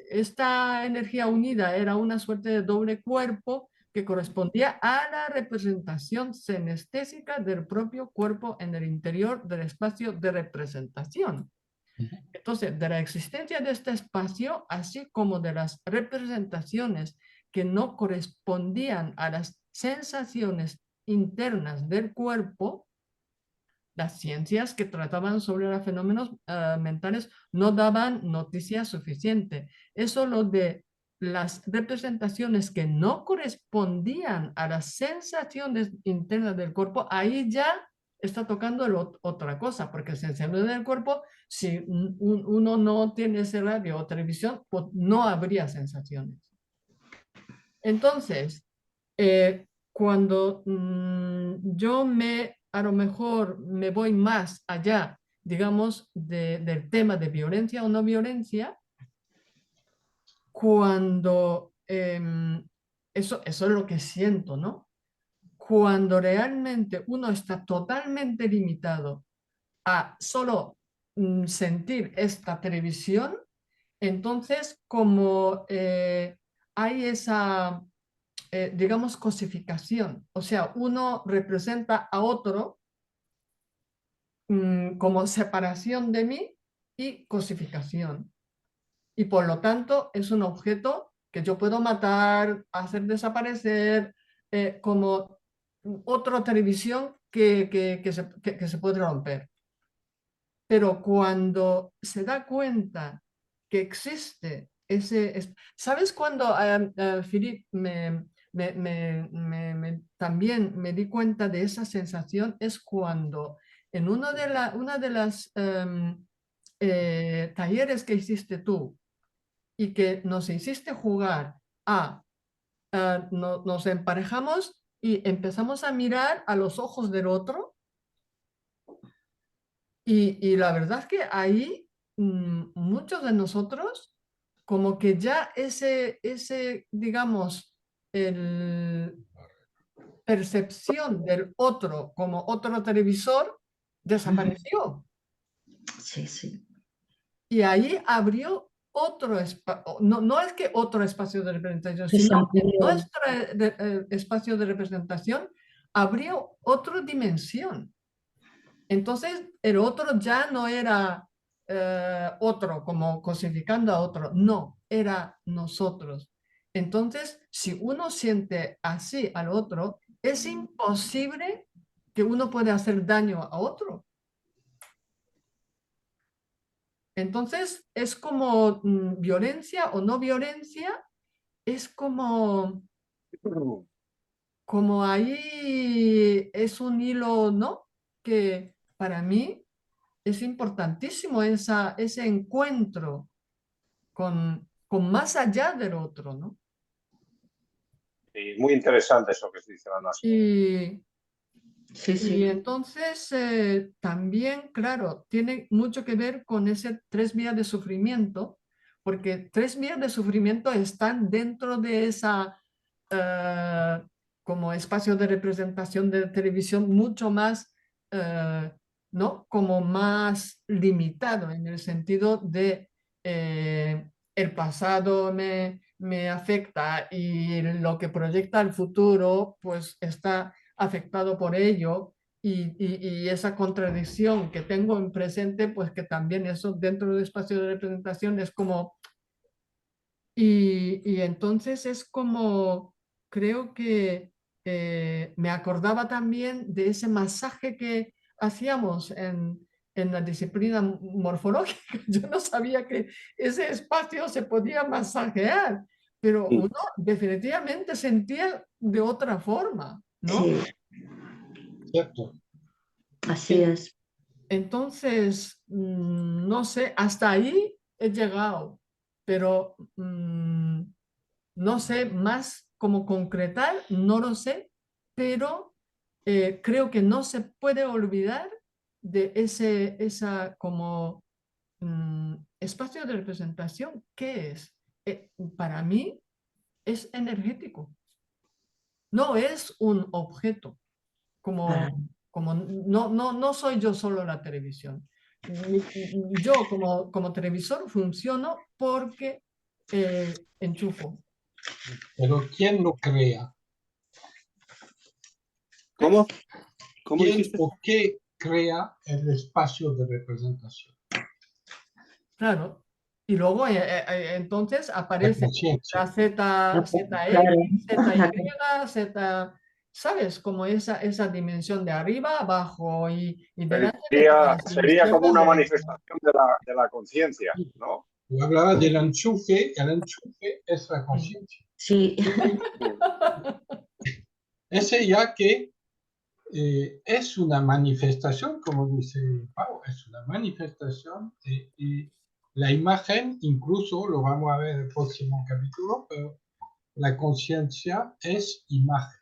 Esta energía unida era una suerte de doble cuerpo que correspondía a la representación senestésica del propio cuerpo en el interior del espacio de representación. Entonces, de la existencia de este espacio, así como de las representaciones que no correspondían a las sensaciones internas del cuerpo, las ciencias que trataban sobre los fenómenos mentales no daban noticia suficiente. Eso lo de las representaciones que no correspondían a las sensaciones internas del cuerpo, ahí ya está tocando otra cosa, porque sensaciones del cuerpo, si uno no tiene ese radio o televisión, pues no habría sensaciones. Entonces, cuando yo a lo mejor me voy más allá, digamos, del tema de violencia o no violencia, cuando eso es lo que siento, ¿no? Cuando realmente uno está totalmente limitado a solo sentir esta televisión, entonces como hay esa, digamos, cosificación, o sea, uno representa a otro como separación de mí y cosificación. Y por lo tanto es un objeto que yo puedo matar, hacer desaparecer, como otra televisión que se puede romper. Pero cuando se da cuenta que existe ¿Sabes cuando, Philip, también me di cuenta de esa sensación? Es cuando en una de las talleres que hiciste tú y que nos hiciste jugar nos emparejamos y empezamos a mirar a los ojos del otro. Y la verdad es que ahí muchos de nosotros, como que ya digamos, percepción del otro como otro televisor desapareció.
Sí, sí.
Y ahí abrió otro espacio, no es que otro espacio de representación, sino que nuestro espacio de representación abrió otra dimensión. Entonces, el otro ya no era otro, como cosificando a otro, no, era nosotros. Entonces, si uno siente así al otro, es imposible que uno pueda hacer daño a otro. Entonces, es como violencia o no violencia, es como ahí es un hilo, ¿no? Que para mí es importantísimo ese encuentro con más allá del otro, ¿no?
Sí, muy interesante eso que se dice, Ana.
Y entonces también, claro, tiene mucho que ver con ese 3 vías de sufrimiento, porque 3 vías de sufrimiento están dentro de esa como espacio de representación de televisión mucho más, ¿no? Como más limitado en el sentido de el pasado me afecta y lo que proyecta el futuro pues está afectado por ello y esa contradicción que tengo en presente pues que también eso dentro del espacio de representación es como y entonces es como creo que me acordaba también de ese masaje que hacíamos en la disciplina morfológica. Yo no sabía que ese espacio se podía masajear, pero uno definitivamente sentía de otra forma, ¿no?
Sí,
Cierto.
así es.
Entonces, no sé, hasta ahí he llegado, pero no sé más cómo concretar, no lo sé, pero creo que no se puede olvidar de esa como espacio de representación. ¿Qué es? Para mí es energético, no es un objeto,
Para-
como no soy yo solo la televisión. Yo como televisor funciono porque enchufo.
Pero ¿quién lo crea?
¿Cómo? ¿Cómo
¿Quién
dijiste?
o qué crea el espacio de representación?
Claro. Y luego entonces
La
aparece
conciencia.
la ZX,
Claro.
ZY, Z, ¿sabes? Como esa dimensión de arriba, abajo y delante, detrás,
Sería como
izquierda,
una
derecha.
manifestación de la conciencia, ¿no?
Yo hablaba del enchufe, el enchufe es la conciencia.
Sí,
Ese ya que es una manifestación, como dice Pau, es una manifestación y la imagen, incluso lo vamos a ver en el próximo capítulo, pero la conciencia es imagen.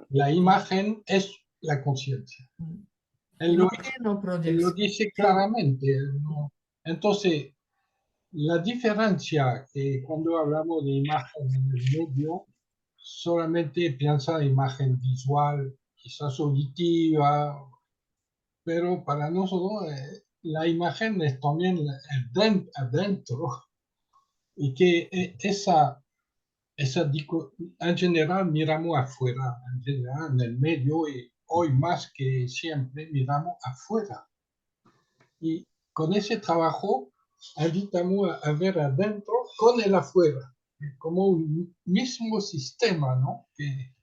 La imagen es la conciencia. Él lo
Imagen o
Él lo
proyección.
dice claramente. ¿No? Entonces, la diferencia que cuando hablamos de imagen en el medio, solamente piensa en imagen visual, quizás auditiva, pero para nosotros la imagen es también adentro y que en general miramos afuera, en general en el medio y hoy más que siempre miramos afuera. Y con ese trabajo invitamos a ver adentro con el afuera, como un mismo sistema, ¿no? Que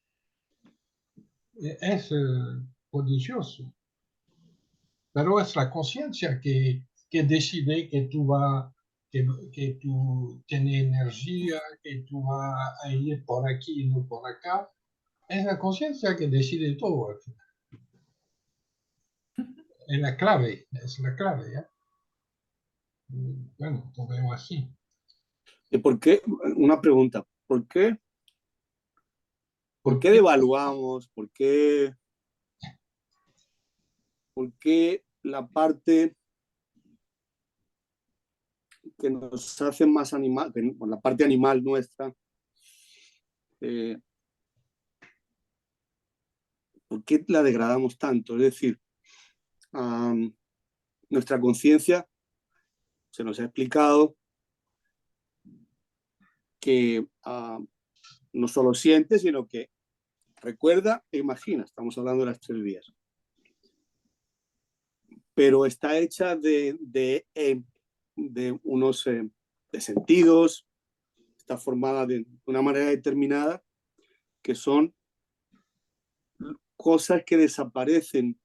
es prodigioso. Pero es la conciencia que decide que tú tienes energía, que tú vas a ir por aquí y no por acá. Es la conciencia que decide todo al final. Es la clave, ¿eh? Bueno, lo veo así.
¿Y por qué? Una pregunta. ¿Por qué
Porque
devaluamos? ¿Por qué la parte que nos hace más animal, la parte animal nuestra, ¿por qué la degradamos tanto? Es decir, nuestra conciencia se nos ha explicado que no solo siente, sino que recuerda e imagina. Estamos hablando de las 3 vías. Pero está hecha de unos de sentidos, está formada de una manera determinada, que son cosas que desaparecen,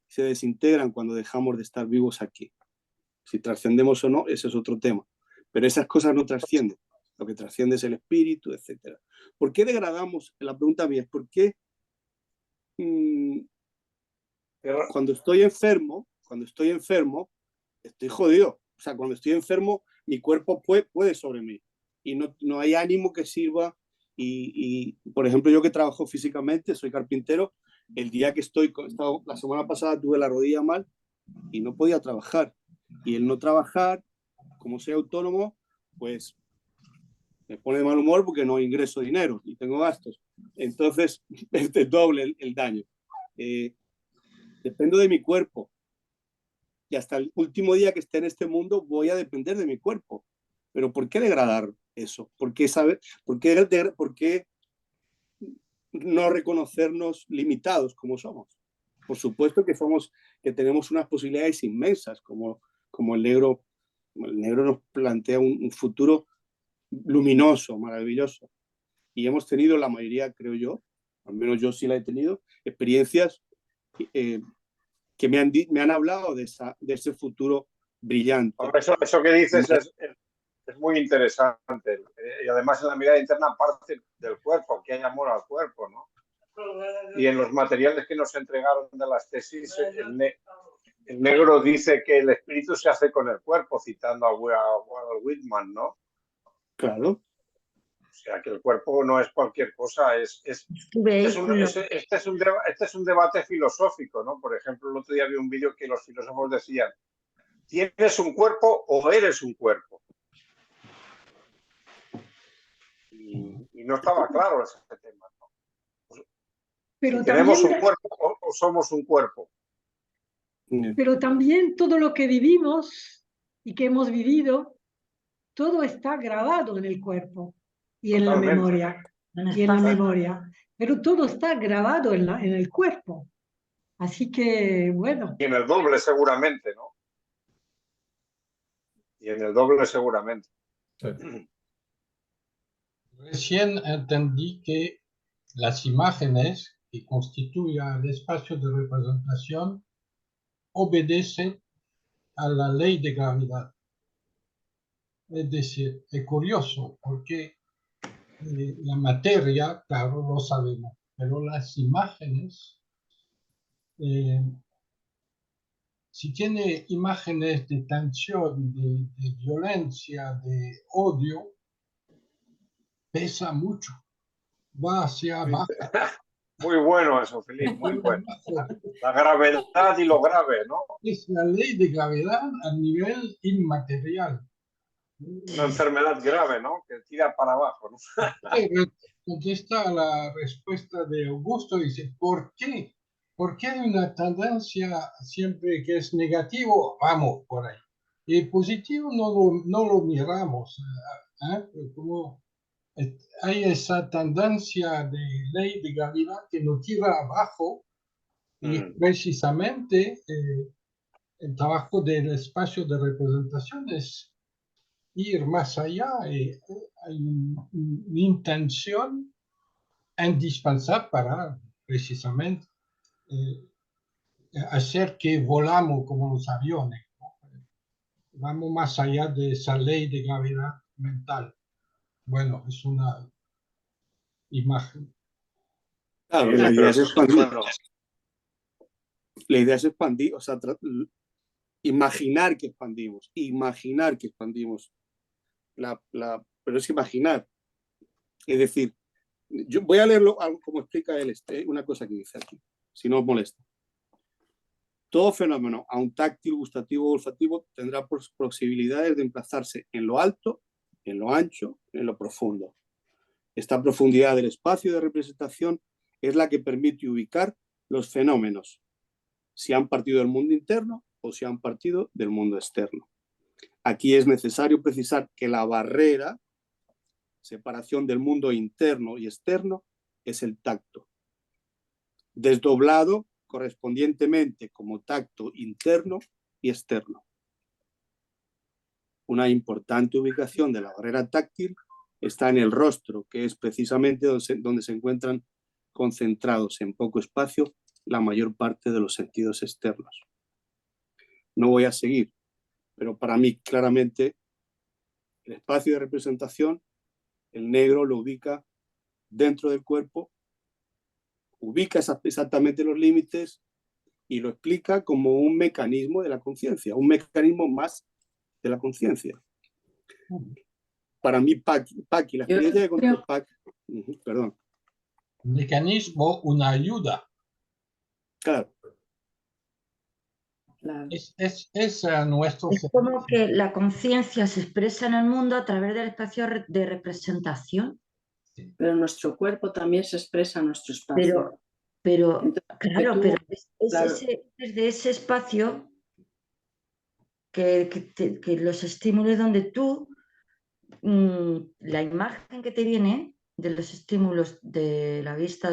se desintegran cuando dejamos de estar vivos aquí. Si trascendemos o no, ese es otro tema. Pero esas cosas no trascienden. Lo que trasciende es el espíritu, etc. ¿Por qué degradamos? La pregunta mía es ¿por qué cuando estoy enfermo, estoy jodido? O sea, cuando estoy enfermo, mi cuerpo puede sobre mí. Y no hay ánimo que sirva. Y, por ejemplo, yo que trabajo físicamente, soy carpintero, el día que la semana pasada tuve la rodilla mal y no podía trabajar. Y el no trabajar, como soy autónomo, pues me pone de mal humor porque no ingreso dinero y tengo gastos. Entonces, es doble el daño. Dependo de mi cuerpo. Y hasta el último día que esté en este mundo voy a depender de mi cuerpo. Pero ¿por qué degradar eso? ¿Por qué no reconocernos limitados como somos? Por supuesto que tenemos unas posibilidades inmensas, como el negro nos plantea un futuro luminoso, maravilloso. Y hemos tenido la mayoría, creo yo, al menos yo sí la he tenido, experiencias que me han hablado de ese futuro brillante.
Eso que dices es muy interesante. Y además en la mirada interna parte del cuerpo, que hay amor al cuerpo, ¿no? Y en los materiales que nos entregaron de las tesis, el negro dice que el espíritu se hace con el cuerpo, citando a Walt Whitman, ¿no?
Claro.
O sea, que el cuerpo no es cualquier cosa, este es un debate filosófico, ¿no? Por ejemplo, el otro día vi un vídeo que los filósofos decían, ¿tienes un cuerpo o eres un cuerpo? Y no estaba claro ese tema, ¿no?
Pero
si tenemos
también,
un cuerpo o somos un cuerpo.
Pero también todo lo que vivimos y que hemos vivido, todo está grabado en el cuerpo y en la memoria. Pero todo está grabado en el cuerpo. Así que, bueno.
Y en el doble seguramente, ¿no? Y en el doble seguramente.
Sí.
Recién entendí que las imágenes que constituyen el espacio de representación obedecen a la ley de gravedad. Es decir, es curioso porque la materia, claro, lo sabemos, pero las imágenes, si tiene imágenes de tensión, de violencia, de odio, pesa mucho, va hacia abajo.
Muy bueno eso, Felipe, muy bueno. La gravedad y lo grave, ¿no?
Es la ley de gravedad a nivel inmaterial.
Una enfermedad grave, ¿no? Que tira para abajo, ¿no?
Contesta la respuesta de Augusto, dice, ¿por qué? ¿Por qué hay una tendencia siempre que es negativo? Vamos por ahí. Y positivo no lo miramos. Como hay esa tendencia de ley de gravedad que nos tira abajo y precisamente el trabajo del espacio de representación es ir más allá. Hay una intención indispensable para precisamente hacer que volamos como los aviones, ¿no? Vamos más allá de esa ley de gravedad mental. Bueno, es una imagen.
Claro, la idea es expandir. La idea es expandir, o sea, imaginar que expandimos. Pero es imaginar. Es decir, yo voy a leerlo como explica él, una cosa que dice aquí, si no os molesta. Todo fenómeno, aun táctil, gustativo o olfativo, tendrá posibilidades de emplazarse en lo alto, en lo ancho, en lo profundo. Esta profundidad del espacio de representación es la que permite ubicar los fenómenos, si han partido del mundo interno o si han partido del mundo externo. Aquí es necesario precisar que la barrera, separación del mundo interno y externo, es el tacto, desdoblado correspondientemente como tacto interno y externo. Una importante ubicación de la barrera táctil está en el rostro, que es precisamente donde se encuentran concentrados en poco espacio la mayor parte de los sentidos externos. No voy a seguir, pero para mí claramente el espacio de representación, el negro lo ubica dentro del cuerpo, ubica exactamente los límites y lo explica como un mecanismo de la conciencia, un mecanismo más de la conciencia. Para mí, Paqui, la experiencia de contó Paqui, perdón.
Mecanismo, una ayuda.
Claro.
Claro.
Es nuestro
Es como que la conciencia se expresa en el mundo a través del espacio de representación,
Pero nuestro cuerpo también se expresa en nuestro espacio.
pero
Entonces,
claro,
tú,
pero es
claro,
desde ese espacio que los estímulos donde tú, la imagen que te viene de los estímulos de la vista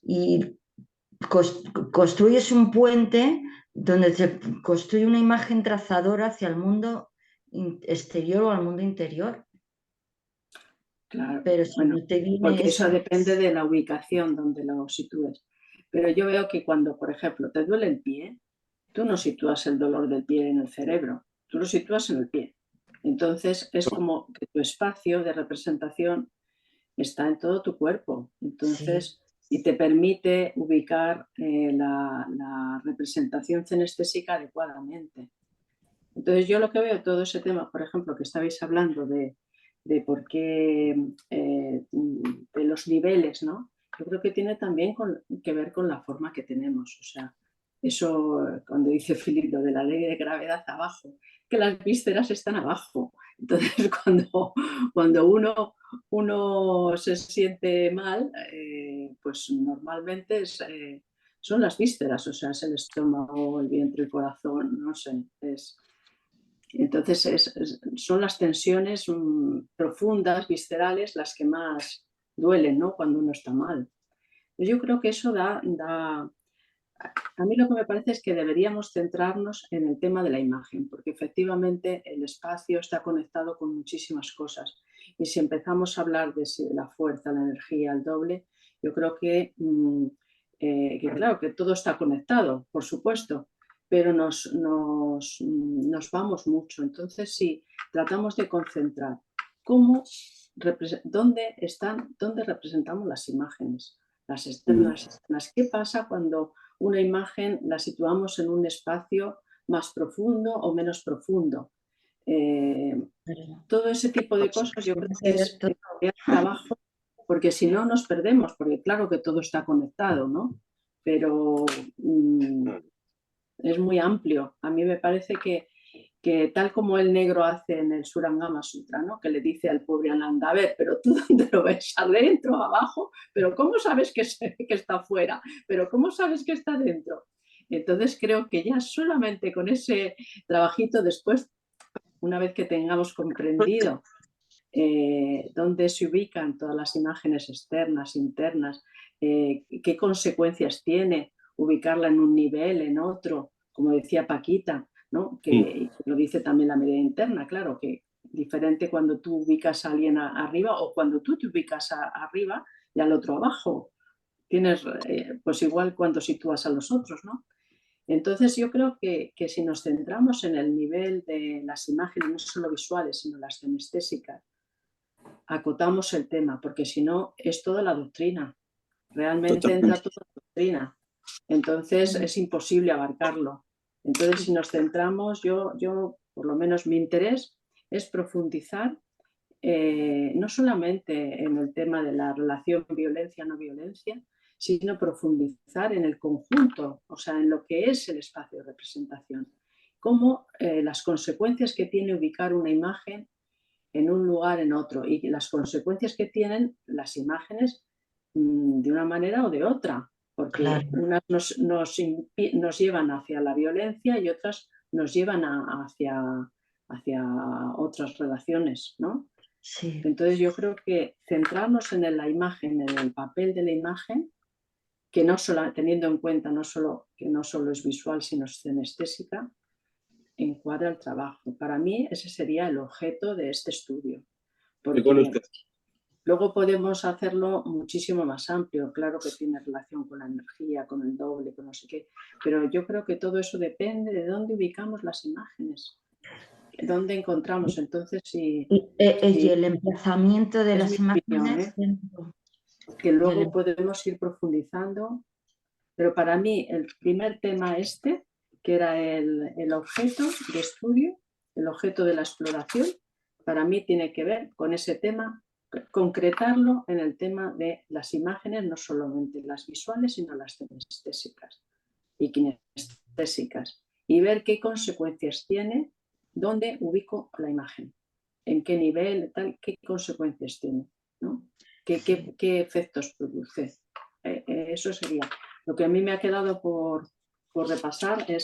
y construyes un puente donde se construye una imagen trazadora hacia el mundo exterior o al mundo interior.
claro,
Pero si
bueno,
no te viene
porque eso
esa...
depende de la ubicación donde lo sitúes. Pero yo veo que cuando, por ejemplo, te duele el pie, tú no sitúas el dolor del pie en el cerebro, tú lo sitúas en el pie. Entonces es como que tu espacio de representación está en todo tu cuerpo. Entonces, y te permite ubicar la representación cinestésica adecuadamente. Entonces, yo lo que veo, todo ese tema, por ejemplo, que estabais hablando de por qué, de los niveles, ¿no? Yo creo que tiene también que ver con la forma que tenemos. O sea, eso, cuando dice Philip lo de la ley de gravedad abajo, que las vísceras están abajo. Entonces, cuando uno se siente mal, pues normalmente son las vísceras, o sea, es el estómago, el vientre, el corazón, no sé, entonces son las tensiones profundas, viscerales, las que más duelen, ¿no? Cuando uno está mal. Yo creo que eso a mí lo que me parece es que deberíamos centrarnos en el tema de la imagen, porque efectivamente el espacio está conectado con muchísimas cosas. Y si empezamos a hablar de la fuerza, la energía, el doble, yo creo que claro, que todo está conectado, por supuesto, pero nos vamos mucho. Entonces, si tratamos de concentrar dónde representamos las imágenes, las externas, ¿qué pasa cuando una imagen la situamos en un espacio más profundo o menos profundo? Todo ese tipo de cosas yo creo que es trabajo, porque si no nos perdemos, porque claro que todo está conectado, ¿no? Pero es muy amplio. A mí me parece que tal como el negro hace en el Surangama Sutra, ¿no? Que le dice al pobre Ananda, a ver, pero tú dónde lo ves, adentro, abajo, pero ¿cómo sabes que está afuera? Pero ¿cómo sabes que está dentro? Entonces creo que ya solamente con ese trabajito después, una vez que tengamos comprendido dónde se ubican todas las imágenes externas, internas, qué consecuencias tiene ubicarla en un nivel, en otro, como decía Paquita, ¿no? Que lo dice también la medida interna, claro, que diferente cuando tú ubicas a alguien arriba o cuando tú te ubicas arriba y al otro abajo. Tienes, pues igual cuando sitúas a los otros, ¿no? Entonces yo creo que si nos centramos en el nivel de las imágenes, no solo visuales, sino las cinestésicas, acotamos el tema, porque si no es toda la doctrina. Realmente entra toda la doctrina. Entonces es imposible abarcarlo. Entonces si nos centramos, yo por lo menos mi interés es profundizar no solamente en el tema de la relación violencia-no violencia, sino profundizar en el conjunto, o sea, en lo que es el espacio de representación. Cómo las consecuencias que tiene ubicar una imagen en un lugar, en otro, y las consecuencias que tienen las imágenes de una manera o de otra, porque
Claro.
unas nos llevan hacia la violencia y otras nos llevan hacia otras relaciones, ¿no?
Sí.
Entonces yo creo que centrarnos en la imagen, en el papel de la imagen, que no solo, teniendo en cuenta que no solo es visual, sino es cinestésica, encuadra el trabajo. Para mí ese sería el objeto de este estudio, porque luego podemos hacerlo muchísimo más amplio. Claro que tiene relación con la energía, con el doble, con no sé qué, pero yo creo que todo eso depende de dónde ubicamos las imágenes, dónde encontramos. Entonces,
Y el emplazamiento de las imágenes.
Que luego podemos ir profundizando, pero para mí el primer tema que era el objeto de estudio, el objeto de la exploración, para mí tiene que ver con ese tema, concretarlo en el tema de las imágenes, no solamente las visuales, sino las kinestésicas y kinestésicas. y ver qué consecuencias tiene, dónde ubico la imagen, en qué nivel, tal, qué consecuencias tiene, ¿no? ¿Qué efectos produce? Eso sería. Lo que a mí me ha quedado por repasar es